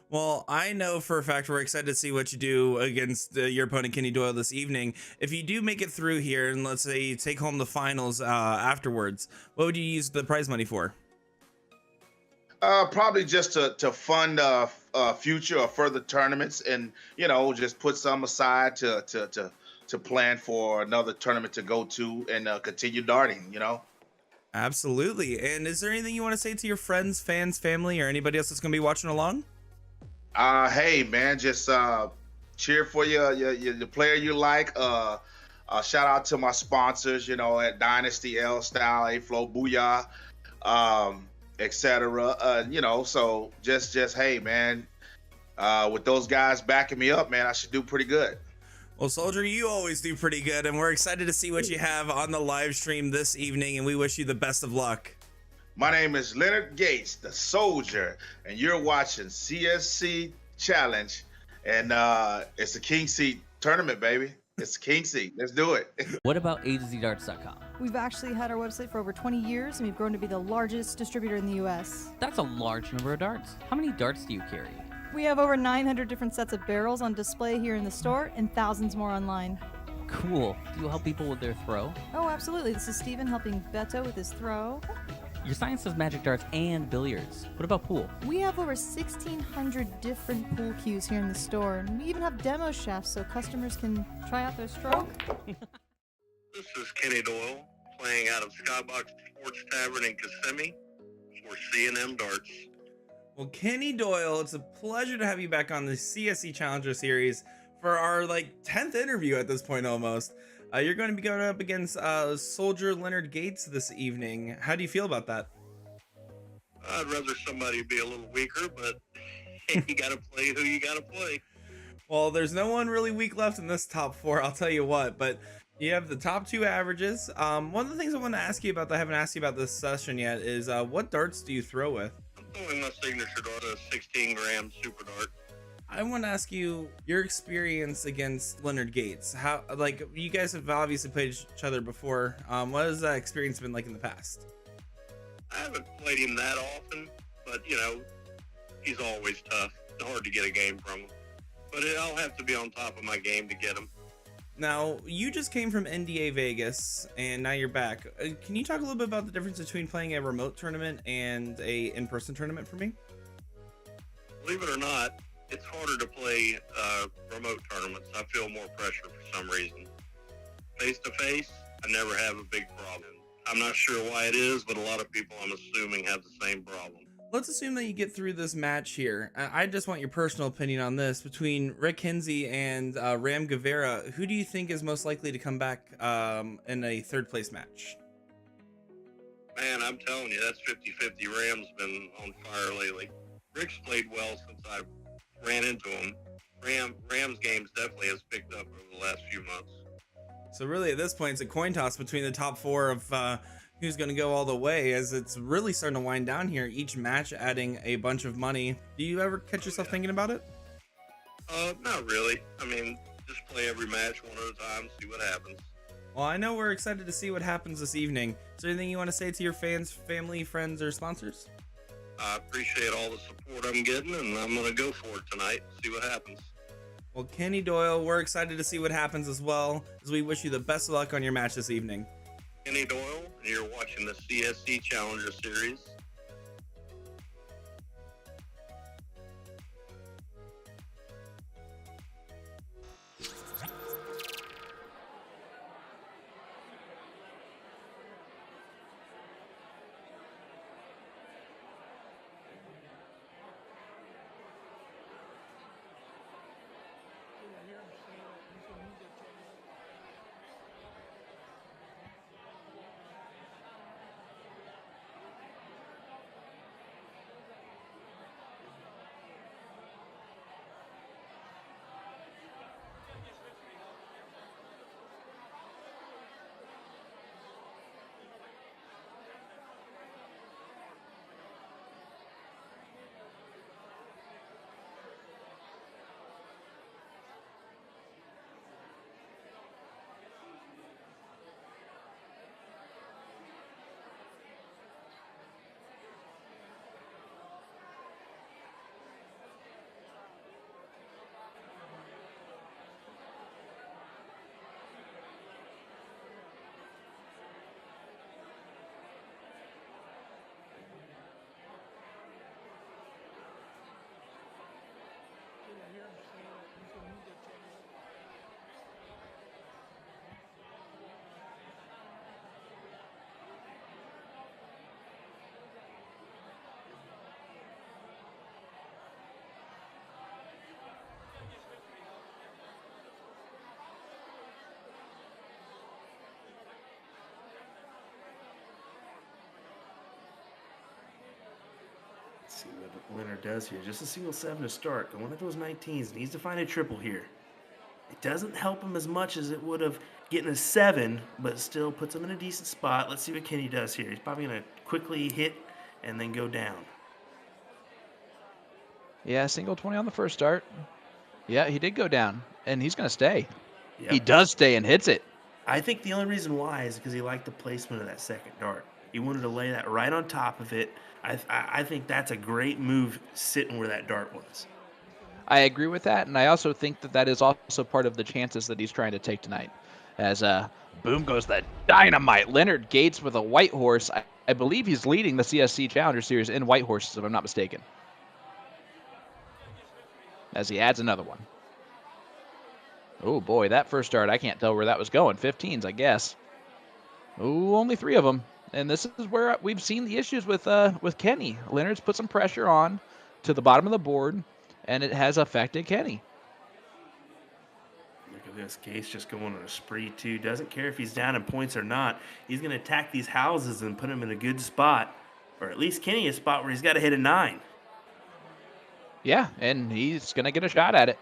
Well, I know for a fact we're excited to see what you do against your opponent, Kenny Doyle, this evening. If you do make it through here, and let's say you take home the finals afterwards, what would you use the prize money for? Probably just to fund future or further tournaments, and just put some aside to plan for another tournament to go to and continue darting. Absolutely. And is there anything you want to say to your friends, fans, family, or anybody else that's going to be watching along? Hey man, just cheer for the player you like. Shout out to my sponsors, at Dynasty, L Style, A Flow, Booyah, etc. So just hey man, with those guys backing me up, man, I should do pretty good. Well, Soldier, you always do pretty good, and we're excited to see what you have on the live stream this evening, and we wish you the best of luck. My name is Leonard Gates, the Soldier, and you're watching CSC Challenge, and it's a King Seat tournament, baby. It's a King Seat. Let's do it. What about A2ZDarts.com? We've actually had our website for over 20 years, and we've grown to be the largest distributor in the U.S. That's a large number of darts. How many darts do you carry? We have over 900 different sets of barrels on display here in the store, and thousands more online. Cool. Do you help people with their throw? Oh, absolutely. This is Steven helping Beto with his throw. Your sign says magic darts and billiards. What about pool? We have over 1,600 different pool cues here in the store, and we even have demo shafts so customers can try out their stroke. This is Kenny Doyle, playing out of Skybox Sports Tavern in Kissimmee for C&M Darts. Well, Kenny Doyle, it's a pleasure to have you back on the CSC Challenger Series for our 10th interview at this point almost. You're going to be going up against Soldier Leonard Gates this evening. How do you feel about that? I'd rather somebody be a little weaker, but you got to play who you got to play. Well, there's no one really weak left in this top four, I'll tell you what, but you have the top two averages. One of the things I want to ask you about that I haven't asked you about this session yet is what darts do you throw with? I'm throwing my signature dart, a 16-gram super dart. I want to ask you your experience against Leonard Gates. How, you guys have obviously played each other before. What has that experience been like in the past? I haven't played him that often, but he's always tough. It's hard to get a game from him. But I'll have to be on top of my game to get him. Now, you just came from NDA Vegas, and now you're back. Can you talk a little bit about the difference between playing a remote tournament and a in-person tournament for me? Believe it or not, it's harder to play remote tournaments. I feel more pressure for some reason. Face to face, I never have a big problem. I'm not sure why it is, but a lot of people, I'm assuming, have the same problem. Let's assume that you get through this match here. I just want your personal opinion on this. Between Rick Kinsey and Ram Guevara, who do you think is most likely to come back in a third place match? Man, I'm telling you, that's 50-50. Ram's been on fire lately. Rick's played well since I ran into him. Ram's games definitely has picked up over the last few months. So really at this point it's a coin toss between the top four of who's going to go all the way, as it's really starting to wind down here, each match adding a bunch of money. Do you ever catch yourself thinking about it? Not really. I mean, just play every match one at a time, see what happens. Well, I know we're excited to see what happens this evening. Is there anything you want to say to your fans, family, friends, or sponsors? I appreciate all the support I'm getting, and I'm going to go for it tonight, see what happens. Well, Kenny Doyle, we're excited to see what happens as well, as we wish you the best of luck on your match this evening. Kenny Doyle, and you're watching the CSC Challenger Series. what Leonard does here. Just a single 7 to start. Going at those 19s. Needs to find a triple here. It doesn't help him as much as it would have getting a 7, but it still puts him in a decent spot. Let's see what Kenny does here. He's probably going to quickly hit and then go down. Yeah, single 20 on the first start. Yeah, he did go down, and he's going to stay. Yep. He does stay and hits it. I think the only reason why is because he liked the placement of that second dart. He wanted to lay that right on top of it. I think that's a great move sitting where that dart was. I agree with that, and I also think that that is also part of the chances that he's trying to take tonight. As boom goes the dynamite. Leonard Gates with a white horse. I believe he's leading the CSC Challenger Series in white horses, if I'm not mistaken. As he adds another one. Oh boy, that first start, I can't tell where that was going. 15s, I guess. Oh, only 3 of them. And this is where we've seen the issues with Kenny. Leonard's put some pressure on to the bottom of the board, and it has affected Kenny. Look at this. Gates just going on a spree, too. Doesn't care if he's down in points or not. He's going to attack these houses and put them in a good spot. Or at least Kenny a spot where he's got to hit a 9. Yeah, and he's going to get a shot at it.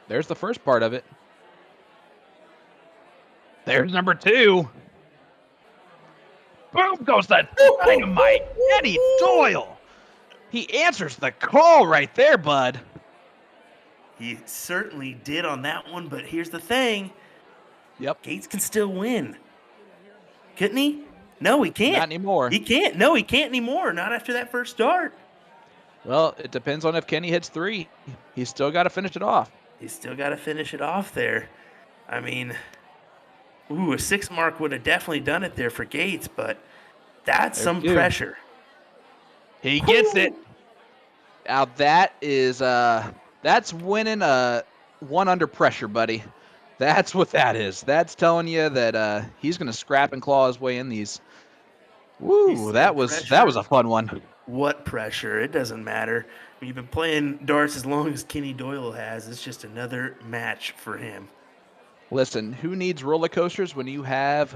There's the first part of it. There's number 2. Boom goes the dynamite. Eddie Doyle. He answers the call right there, bud. He certainly did on that one, but here's the thing. Yep. Gates can still win. Couldn't he? No, he can't. Not anymore. He can't. No, he can't anymore. Not after that first start. Well, it depends on if Kenny hits 3. He's still got to finish it off. He's still got to finish it off there. I mean, a 6 mark would have definitely done it there for Gates, but that's some pressure. He gets it. Now that is that's winning a 1 under pressure, buddy. That's what that is. That's telling you that he's going to scrap and claw his way in these. Woo, that was a fun one. What pressure? It doesn't matter. You've been playing darts as long as Kenny Doyle has. It's just another match for him. Listen, who needs roller coasters when you have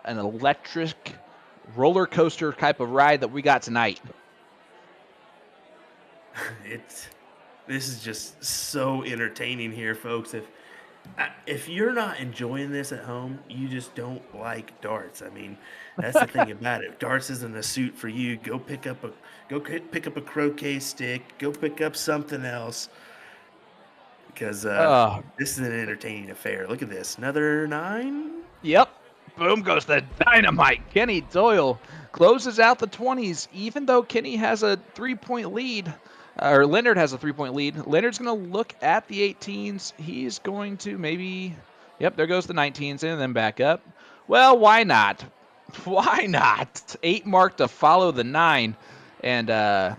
an electric roller coaster type of ride that we got tonight? This is just so entertaining here, folks. If you're not enjoying this at home, you just don't like darts. I mean, that's the thing about it. Darts isn't a suit for you. Go pick up a croquet stick. Go pick up something else. Because this is an entertaining affair. Look at this. Another 9? Yep. Boom goes the dynamite. Kenny Doyle closes out the 20s, even though Kenny has a 3-point lead. Or Leonard has a 3-point lead. Leonard's going to look at the 18s. He's going to maybe... Yep, there goes the 19s and then back up. Well, why not? Why not? 8 mark to follow the 9. And they're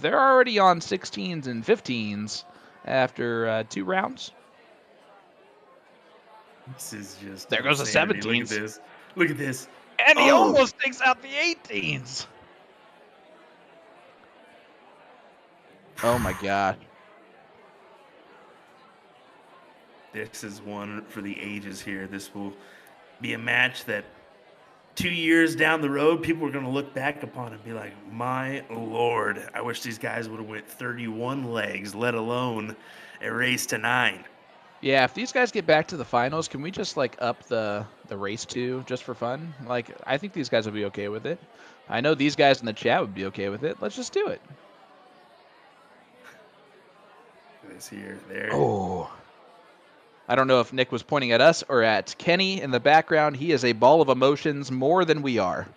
already on 16s and 15s after 2 rounds. This is just... There goes the 17s. Look at this. And he almost takes out the 18s. Oh, my God. This is one for the ages here. This will be a match that 2 years down the road, people are going to look back upon and be like, my Lord, I wish these guys would have went 31 legs, let alone a race to 9. Yeah, if these guys get back to the finals, can we just, up the race to just for fun? I think these guys would be okay with it. I know these guys in the chat would be okay with it. Let's just do it. This here, there. Oh. I don't know if Nick was pointing at us or at Kenny in the background. He is a ball of emotions more than we are.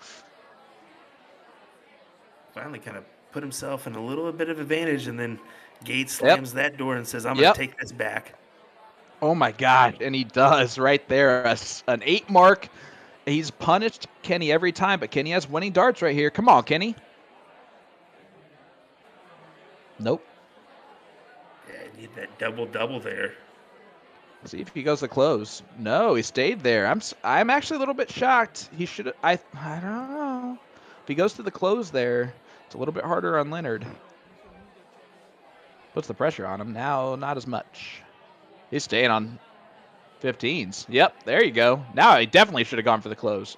Finally kind of put himself in a little bit of advantage, and then Gates slams that door and says, I'm going to take this back. Oh, my God. And he does right there. An 8 mark. He's punished Kenny every time, but Kenny has winning darts right here. Come on, Kenny. Nope. Yeah, I need that double-double there. See if he goes to close. No, he stayed there. I'm actually a little bit shocked. He should. I don't know. If he goes to the close there, it's a little bit harder on Leonard. Puts the pressure on him. Now, not as much. He's staying on 15s. Yep, there you go. Now he definitely should have gone for the close.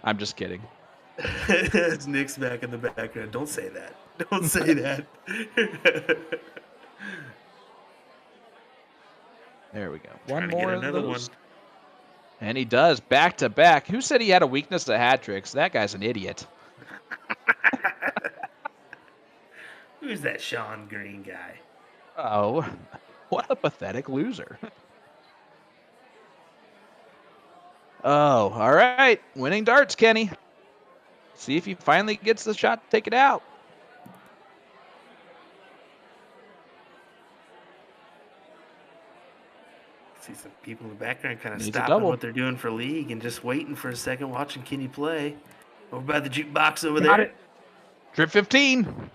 I'm just kidding. It's Nick's back in the background. Don't say that. Don't say that. There we go. Trying One to get more of another those. one. And he does, back to back. Who said he had a weakness to hat tricks? That guy's an idiot. Who's that Sean Green guy? Oh, what a pathetic loser. Oh, all right. Winning darts, Kenny. See if he finally gets the shot to take it out. See some people in the background kind of Needs a stopping double. what they're doing for league and just waiting for a second, watching Kenny play. Over by the jukebox over Got there. it. Trip 15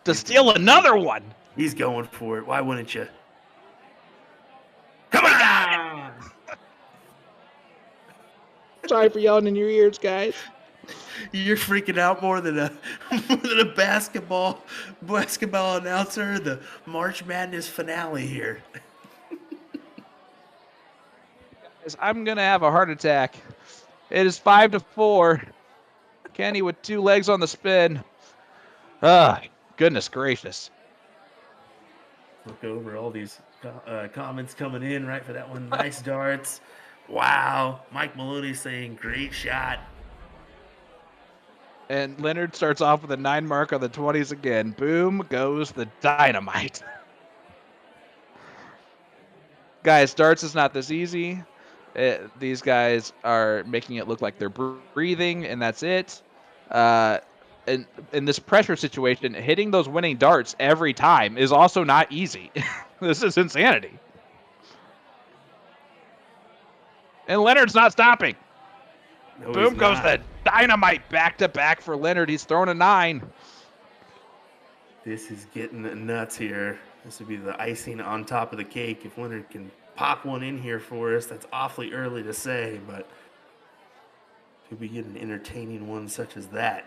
to steal another one. He's going for it. Why wouldn't you? Come on! Sorry for yelling in your ears, guys. You're freaking out more than a basketball announcer. The March Madness finale here. Guys, I'm gonna have a heart attack. It is 5-4. Kenny with 2 legs on the spin. Ah, goodness gracious. Look over all these comments coming in right for that one. Nice darts. Wow. Mike Maloney saying great shot. And Leonard starts off with a 9 mark on the 20s again. Boom goes the dynamite. Guys, darts is not this easy. These guys are making it look like they're breathing, and that's it. And in this pressure situation, hitting those winning darts every time is also not easy. This is insanity. And Leonard's not stopping. No, Boom he's goes not. the dynamite back-to-back for Leonard. He's throwing a 9. This is getting nuts here. This would be the icing on top of the cake if Leonard can pop one in here for us. That's awfully early to say, but could we get an entertaining one such as that?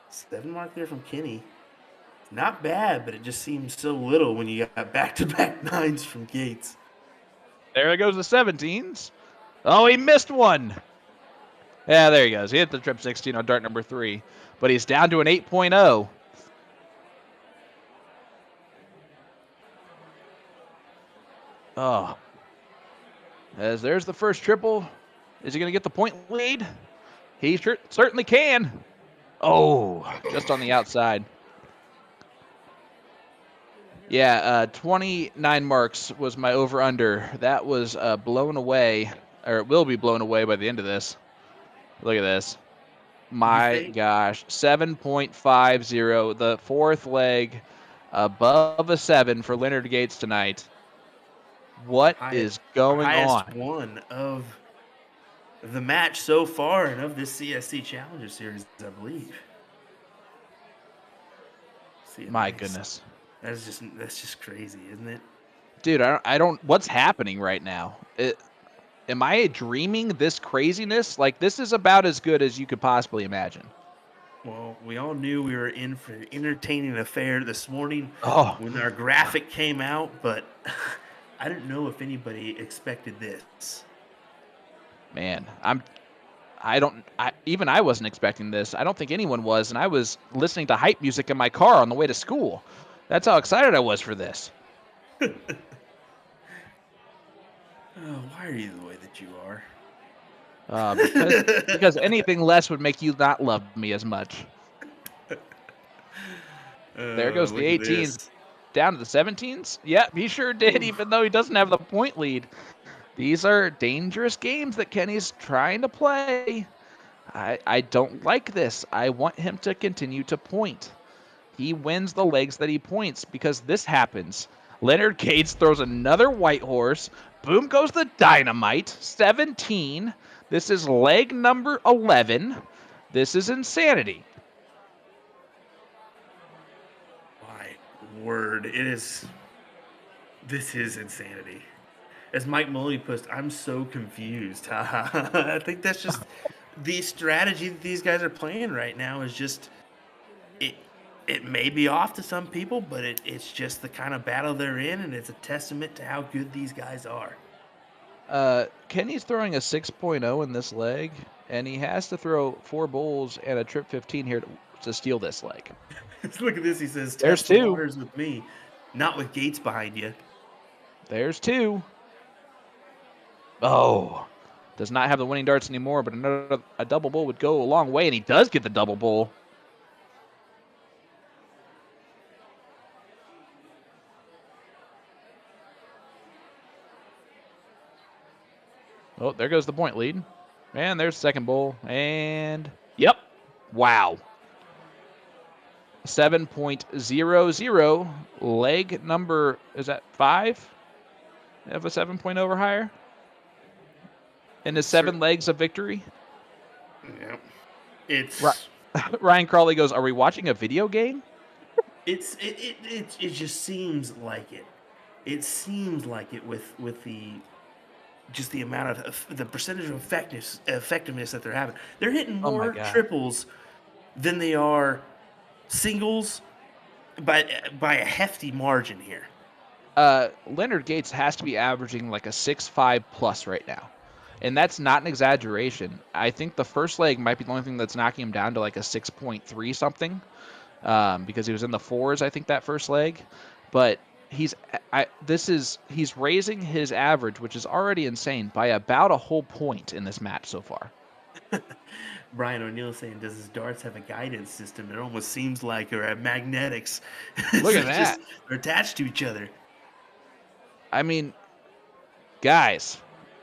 7 mark there from Kenny. Not bad, but it just seems so little when you got back-to-back 9s from Gates. There goes the 17s. Oh, he missed one. Yeah, there he goes. He hit the trip 16 on dart number 3, but he's down to an 8.0. Oh. As there's the first triple. Is he going to get the point lead? He certainly can. Oh, just on the outside. Yeah, 29 marks was my over-under. That was blown away, or it will be blown away by the end of this. Look at this. My gosh, 7.50. The 4th leg above a 7 for Leonard Gates tonight. What is going highest on? one of the match so far and of this CSC Challenger Series, I believe. My goodness. That's just crazy, isn't it? Dude, I don't what's happening right now? Am I dreaming this craziness? Like, this is about as good as you could possibly imagine. Well, we all knew we were in for an entertaining affair this morning when our graphic came out, but I didn't know if anybody expected this. Man, even I wasn't expecting this. I don't think anyone was, and I was listening to hype music in my car on the way to school. That's how excited I was for this. Oh, why are you the way that you are? Because anything less would make you not love me as much. There goes the 18s down to the 17s. Yep, he sure did, even though he doesn't have the point lead. These are dangerous games that Kenny's trying to play. I don't like this. I want him to continue to point. He wins the legs that he points because this happens. Leonard Gates throws another white horse. Boom goes the dynamite. 17. This is leg number 11. This is insanity. My word, this is insanity. As Mike Maloney posted, I'm so confused. I think that's just the strategy that these guys are playing right now is just it may be off to some people, but it's just the kind of battle they're in, and it's a testament to how good these guys are. Kenny's throwing a 6.0 in this leg. and he has to throw 4 bulls and a trip 15 here to steal this leg. Look at this. He says, There's test the 2. waters with me, not with Gates behind you. There's 2. Oh, does not have the winning darts anymore, but a double bull would go a long way, and he does get the double bull. Oh, there goes the point lead. And there's the second bull. And, yep. Wow. 7.00. Leg number, is that 5? Of a 7-point over higher? In his 7 legs of victory? Yep. It's Ryan Crawley goes, are we watching a video game? it just seems like it. It seems like it with the just the amount of the percentage of effectiveness that they're having. They're hitting Oh my more God. triples than they are singles by a hefty margin here. Leonard Gates has to be averaging like a 6.5 plus right now. And that's not an exaggeration. I think the first leg might be the only thing that's knocking him down to like a 6.3 something, because he was in the 4s, I think, that first leg. But he's raising his average, which is already insane, by about a whole point in this match so far. Brian O'Neill saying, does his darts have a guidance system? It almost seems like, or have magnetics. Look at that. They're attached to each other. I mean, guys,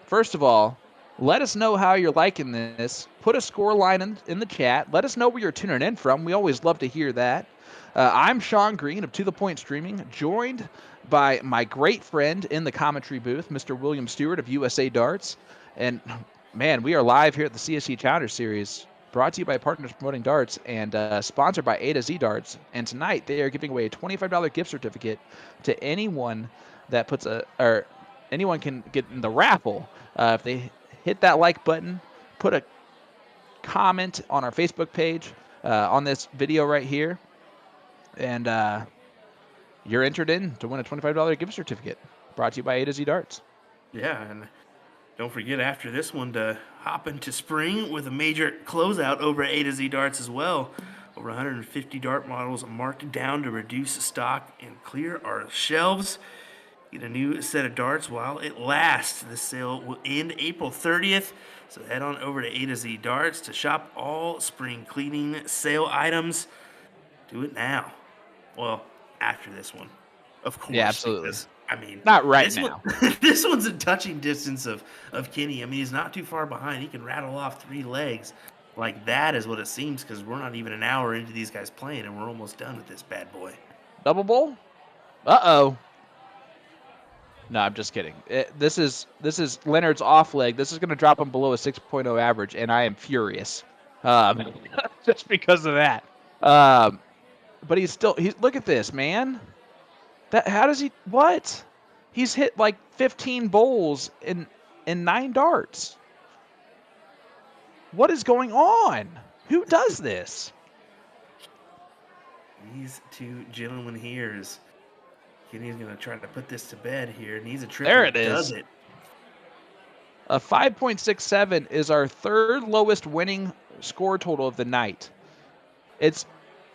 first of all, let us know how you're liking this. Put a score line in the chat. Let us know where you're tuning in from. We always love to hear that. I'm Sean Green of To The Point Streaming, joined by my great friend in the commentary booth, Mr. William Stewart of USA Darts. And, man, we are live here at the CSC Challenger Series, brought to you by Partners Promoting Darts and sponsored by A to Z Darts. And tonight they are giving away a $25 gift certificate to anyone that anyone can get in the raffle if they hit that like button, put a comment on our Facebook page on this video right here, and you're entered in to win a $25 gift certificate brought to you by A to Z Darts. Yeah, and don't forget after this one to hop into spring with a major closeout over at A to Z Darts as well. Over 150 dart models marked down to reduce stock and clear our shelves. Get a new set of darts while it lasts. This sale will end April 30th, so head on over to A to Z Darts to shop all spring cleaning sale items. Do it now. Well, after this one, of course. Yeah, absolutely. Because, I mean, Not right this now. This one's a touching distance of Kenny. I mean, he's not too far behind. He can rattle off 3 legs. Like, that is what it seems, because we're not even an hour into these guys playing, and we're almost done with this bad boy. Double bull? Uh-oh. No, I'm just kidding. This is Leonard's off leg. This is going to drop him below a 6.0 average, and I am furious, just because of that. But he's look at this, man. How does he? What? He's hit like 15 bowls in 9 darts. What is going on? Who does this? These 2 gentlemen here is. Kenny's going to try to put this to bed here, and he's a triple. There it is. Does it. A 5.67 is our 3rd lowest winning score total of the night. It's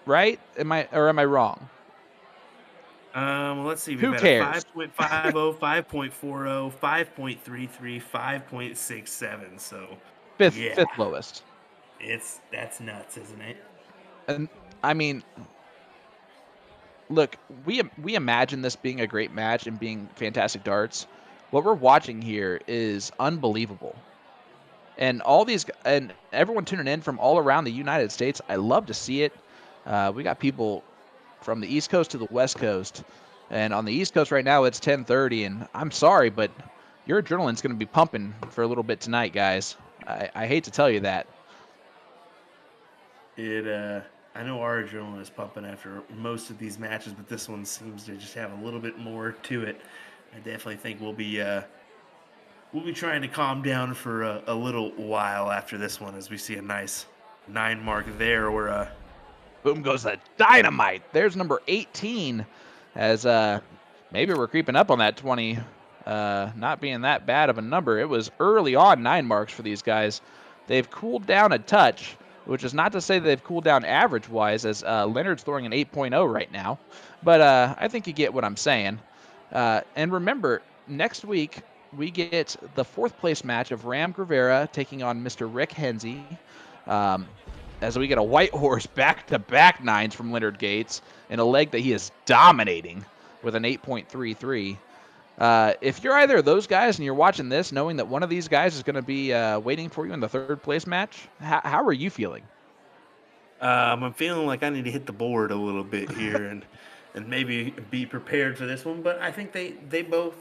right? Am I wrong? Let's see. Who We've cares? had a 5.50, 5.40, 5.33, 5.67. So Fifth lowest. That's nuts, isn't it? And I mean, look, we imagine this being a great match and being fantastic darts. What we're watching here is unbelievable. And and everyone tuning in from all around the United States, I love to see it. We got people from the East Coast to the West Coast. And on the East Coast right now, it's 10:30. And I'm sorry, but your adrenaline's going to be pumping for a little bit tonight, guys. I hate to tell you that. I know our adrenaline is pumping after most of these matches, but this one seems to just have a little bit more to it. I definitely think we'll be trying to calm down for a little while after this one, as we see a nice 9 mark there. Where boom goes the dynamite. There's number 18, as maybe we're creeping up on that 20, not being that bad of a number. It was early on 9 marks for these guys. They've cooled down a touch, which is not to say that they've cooled down average-wise, as Leonard's throwing an 8.0 right now. But I think you get what I'm saying. And remember, next week we get the 4th place match of Ram Rivera taking on Mr. Rick Hensey. As we get a white horse back-to-back 9s from Leonard Gates in a leg that he is dominating with an 8.33. If you're either of those guys and you're watching this knowing that one of these guys is going to be waiting for you in the 3rd place match, how are you feeling? I'm feeling like I need to hit the board a little bit here and maybe be prepared for this one. But I think they both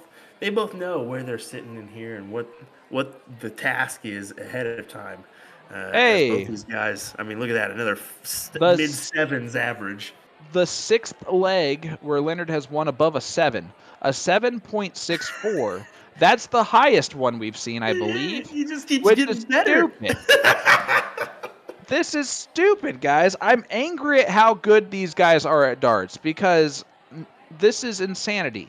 know where they're sitting in here and what the task is ahead of time. Hey, both these guys. I mean, look at that, another mid-7s average. The 6th leg where Leonard has won above a 7, a 7.64. That's the highest one we've seen, I believe. He just keeps getting better. This is stupid, guys. I'm angry at how good these guys are at darts because this is insanity.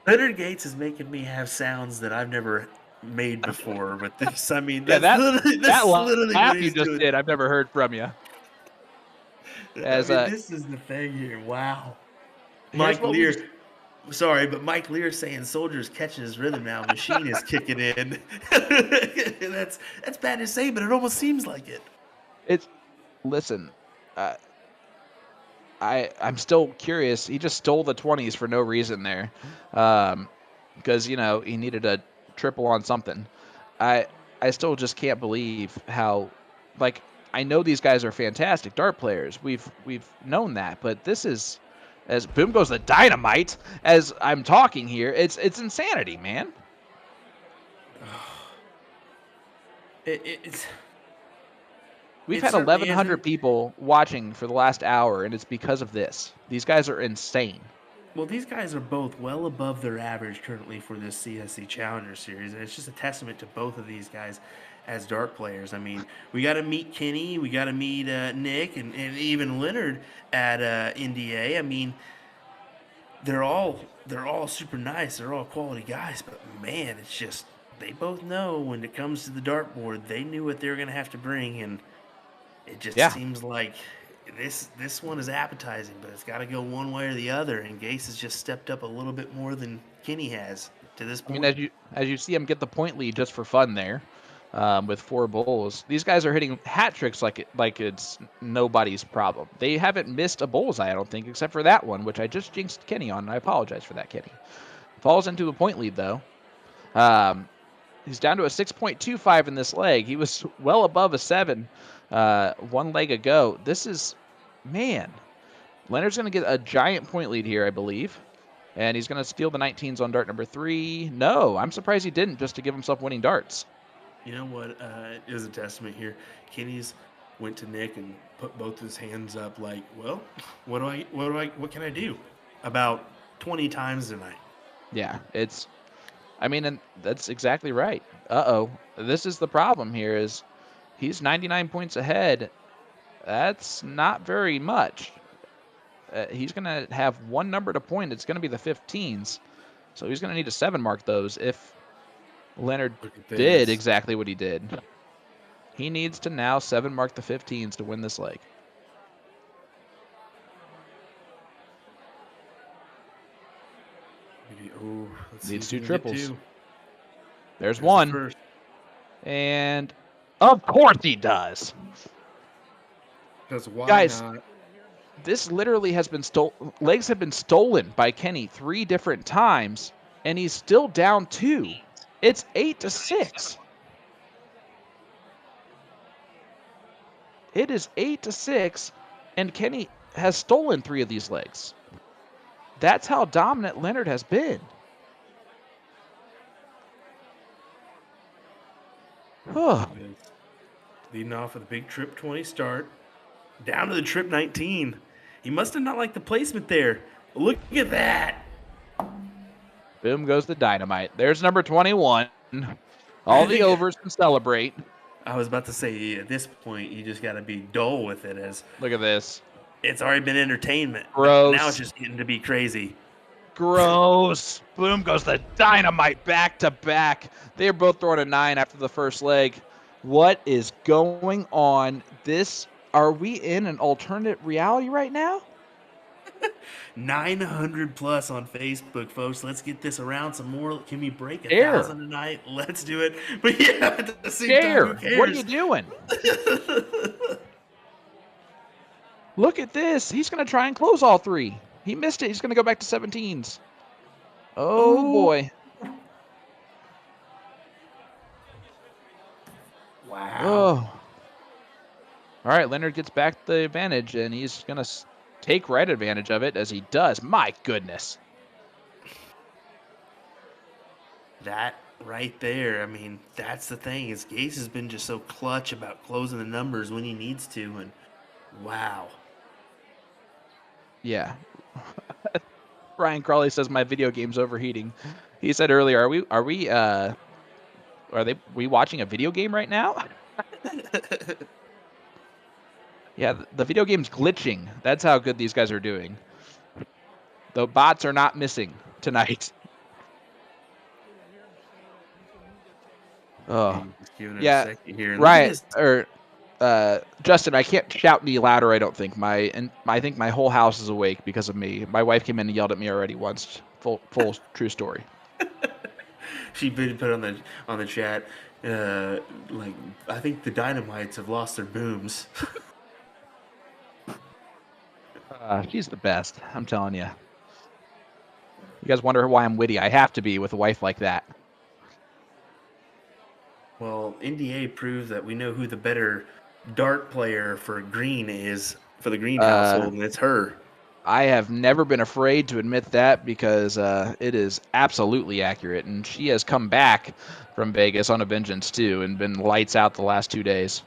Leonard Gates is making me have sounds that I've never made before with this. I mean, that literally laugh what you just did, I've never heard from you. This is the thing here. Wow. Mike Lear. Sorry, but Mike Lear saying Soldier's catching his rhythm now. Machine is kicking in. That's bad to say, but it almost seems like it. Listen, I'm still curious. He just stole the 20s for no reason there, because he needed a triple on something. I still just can't believe how, I know these guys are fantastic dart players. We've known that, but this is, as boom goes the dynamite. As I'm talking here, it's insanity, man. We've had 1,100 people watching for the last hour, and it's because of this. These guys are insane. Well, these guys are both well above their average currently for this CSC Challenger Series, and it's just a testament to both of these guys as dart players. I mean, we got to meet Kenny, we got to meet Nick, and even Leonard at NDA. I mean, they're all super nice. They're all quality guys, but man, it's just they both know when it comes to the dartboard, they knew what they were going to have to bring, and it just seems like this one is appetizing, but it's got to go one way or the other. And Gase has just stepped up a little bit more than Kenny has to this point. I mean, as you see him get the point lead just for fun there, with 4 bowls. These guys are hitting hat tricks like it's nobody's problem. They haven't missed a bullseye, I don't think, except for that one, which I just jinxed Kenny on. And I apologize for that, Kenny. Falls into a point lead though. He's down to a 6.25 in this leg. He was well above a 7 one leg ago. This is, man, Leonard's going to get a giant point lead here, I believe. And he's going to steal the 19s on dart number 3. No, I'm surprised he didn't, just to give himself winning darts. You know what is a testament here? Kenny's went to Nick and put both his hands up like, well, what can I do? About 20 times tonight. Yeah, and that's exactly right. This is the problem here is he's 99 points ahead. That's not very much. He's going to have one number to point. It's going to be the 15s. So he's going to need to 7 mark those if Leonard did exactly what he did. He needs to now 7 mark the 15s to win this leg. Needs 2 triples. There's one. And of course he does. Because why Guys, not? This literally has been stolen. Legs have been stolen by Kenny 3 different times, and he's still down 2. It's 8-6. It is 8-6, and Kenny has stolen 3 of these legs. That's how dominant Leonard has been. Leading off with a big trip 20 start. Down to the trip 19. He must have not liked the placement there. Look at that. Boom goes the dynamite. There's number 21. All the overs can celebrate. I was about to say, at this point, you just got to be dull with it. As look at this. It's already been entertainment. Gross. Now it's just getting to be crazy. Gross. Boom goes the dynamite back to back. They're both throwing a 9 after the first leg. What is going on? Are we in an alternate reality right now? 900 plus on Facebook, folks. Let's get this around some more. Can we break Share. 1,000 tonight? Let's do it. But yeah, at the same time, who cares? What are you doing? Look at this. He's going to try and close all three. He missed it. He's going to go back to 17s. Oh, boy. Wow. Oh. All right, Leonard gets back the advantage, and he's going to take right advantage of it as he does. My goodness. That right there, I mean, that's the thing, is Gase has been just so clutch about closing the numbers when he needs to, and wow. Yeah. Ryan Crawley says my video game's overheating. He said earlier, are we watching a video game right now? Yeah, the video game's glitching. That's how good these guys are doing. The bots are not missing tonight. Oh, yeah, Ryan or Justin, I can't shout any louder. I don't think I think my whole house is awake because of me. My wife came in and yelled at me already once. Full true story. She put on the chat, like, I think the Dynamites have lost their booms. She's the best. I'm telling you. You guys wonder why I'm witty. I have to be with a wife like that. Well, NDA proves that we know who the better dart player for green is, for the green household, and it's her. I have never been afraid to admit that because it is absolutely accurate, and she has come back from Vegas on a vengeance too and been lights out the last 2 days.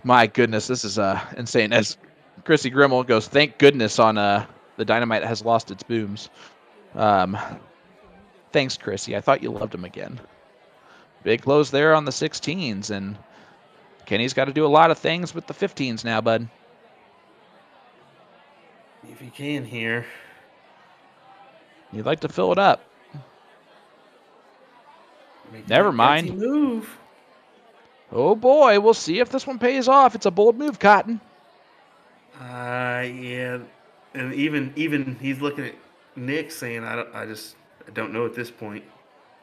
My goodness, this is insane. As Chrissy Grimmel goes, thank goodness on the Dynamite has lost its booms. Thanks, Chrissy. I thought you loved him again. Big close there on the 16s, and Kenny's got to do a lot of things with the 15s now, bud. If you can here. You'd like to fill it up. Never mind. Move. Oh, boy. We'll see if this one pays off. It's a bold move, Cotton. Yeah. And even he's looking at Nick saying, I don't know at this point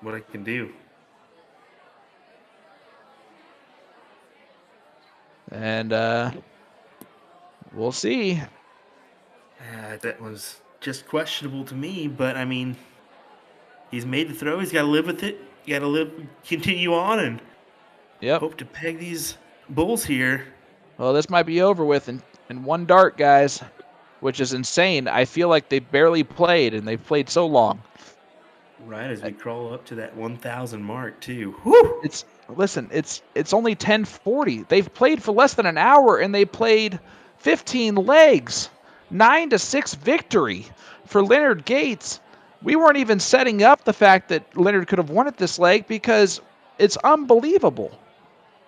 what I can do. And we'll see. That was just questionable to me, but I mean, he's made the throw. He's got to live with it. You got to continue on, and hope to peg these bulls here. Well, this might be over with in one dart, guys, which is insane. I feel like they barely played, and they've played so long. Right, as we crawl up to that 1,000 mark, too. Whew! It's only 10:40. They've played for less than an hour, and they played 15 legs. 9-6 victory for Leonard Gates. We weren't even setting up the fact that Leonard could have won at this leg because it's unbelievable.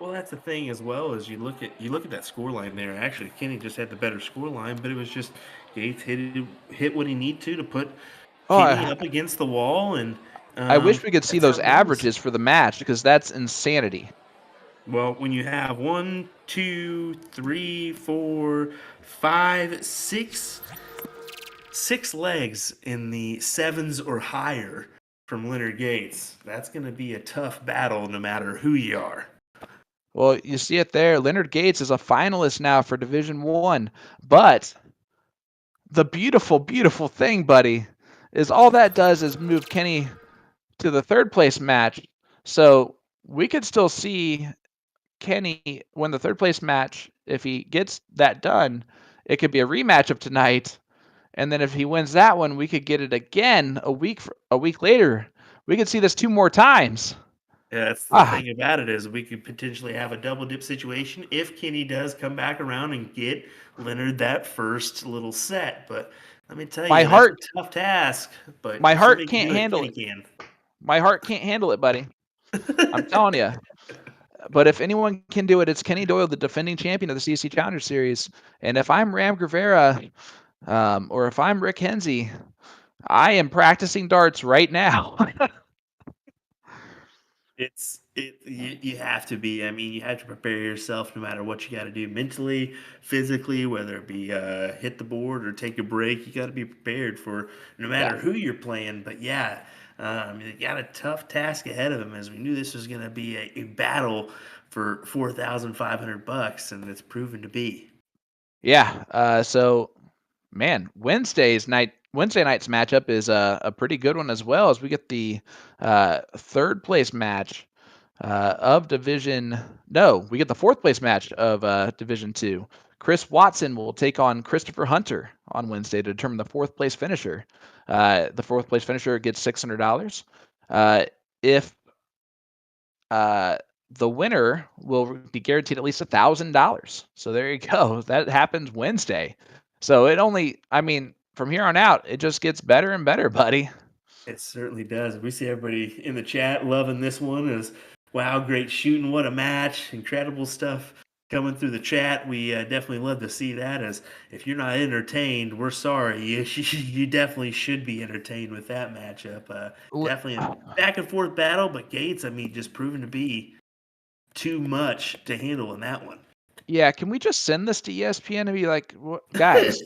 Well, that's the thing as well, as you look at that scoreline there. Actually, Kenny just had the better scoreline, but it was just Gates hit what he needed to put Kenny up against the wall, and I wish we could see those averages for the match because that's insanity. Well, when you have 1, 2, 3, 4, 5, 6 legs in the 7s or higher from Leonard Gates, that's going to be a tough battle no matter who you are. Well, you see it there. Leonard Gates is a finalist now for Division I, but the beautiful, beautiful thing, buddy, is all that does is move Kenny to the third place match. So we could still see Kenny win the third place match. If he gets that done, it could be a rematch of tonight. And then if he wins that one, we could get it again a week later. We could see this 2 more times. Yeah, that's the thing about it, is we could potentially have a double dip situation if Kenny does come back around and get Leonard that first little set. But let me tell you, that's a tough task. But my heart can't handle it. My heart can't handle it, buddy. I'm telling you. But if anyone can do it, it's Kenny Doyle, the defending champion of the CSC Challenger Series. And if I'm Ram Guevara, or if I'm Rick Hensey, I am practicing darts right now. You have to be. I mean, you have to prepare yourself no matter what you got to do mentally, physically, whether it be hit the board or take a break. You got to be prepared for no matter Yeah. who you're playing. But yeah, they got a tough task ahead of them, as we knew this was going to be a battle for $4,500, and it's proven to be. Yeah. So, man, Wednesday night's matchup is a pretty good one as well, as we get the third place match of Division. No, we get the fourth place match of Division 2. Chris Watson will take on Christopher Hunter on Wednesday to determine the fourth place finisher. The fourth place finisher gets $600. If the winner will be guaranteed at least $1,000. So there you go. That happens Wednesday. So from here on out, it just gets better and better, buddy. It certainly does. We see everybody in the chat loving this one. As wow, great shooting! What a match! Incredible stuff coming through the chat. We definitely love to see that. As if you're not entertained, we're sorry. You definitely should be entertained with that matchup. Definitely a back and forth battle, but Gates, I mean, just proven to be too much to handle in that one. Yeah, can we just send this to ESPN and be like, guys?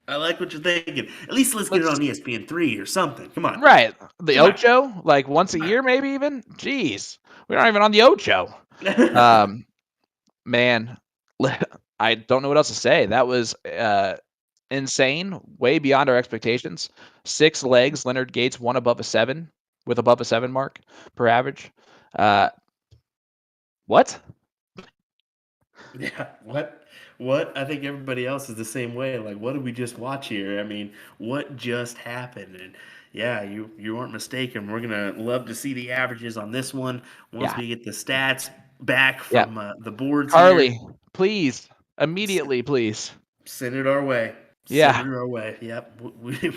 I like what you're thinking. At least let's get it on ESPN3 or something. Come on. Right. The Come on. Ocho, like once a year, maybe even? Jeez. We're not even on the Ocho. Man, I don't know what else to say. That was insane, way beyond our expectations. 6 legs, Leonard Gates, one above a 7, with above a 7 mark per average. What? Yeah, what? I think everybody else is the same way. Like, what did we just watch here? I mean, what just happened? And yeah, you weren't mistaken. We're gonna love to see the averages on this one once we get the stats back from the boards. Carly, here. Please, immediately, please. Send it our way. Yeah. Send it our way. Yep.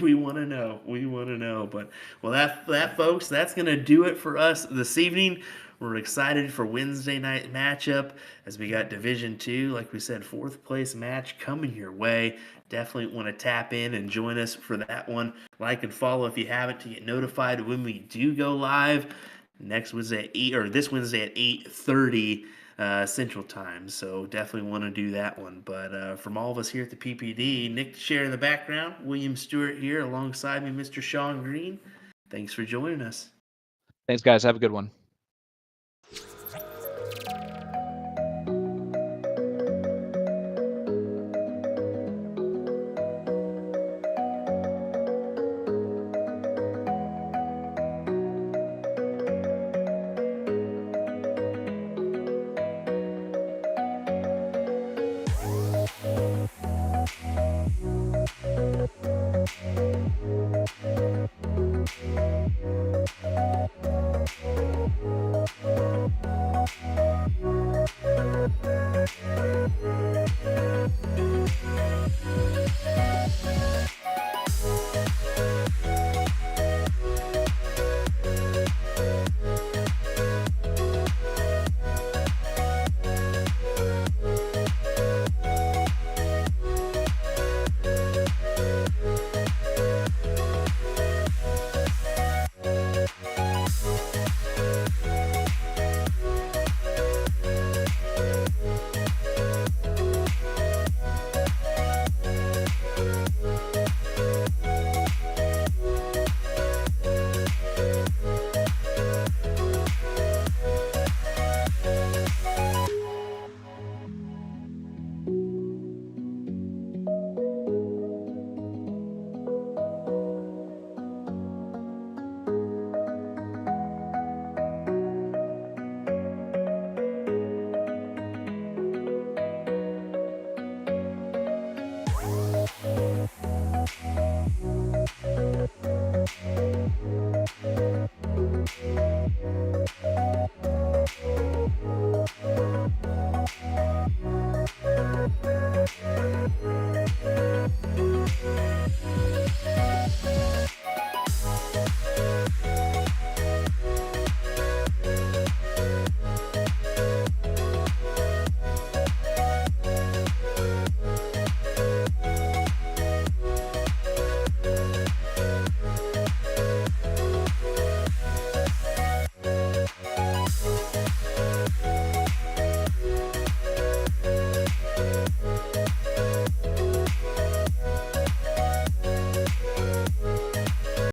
We want to know. We want to know. But well, that folks, that's gonna do it for us this evening. We're excited for Wednesday night matchup as we got Division 2, like we said, fourth place match coming your way. Definitely want to tap in and join us for that one. Like and follow if you haven't to get notified when we do go live next Wednesday at 8, or this Wednesday at 8:30 Central Time. So definitely want to do that one. But from all of us here at the PPD, Nick Share in the background, William Stewart here alongside me, Mr. Sean Green. Thanks for joining us. Thanks, guys. Have a good one.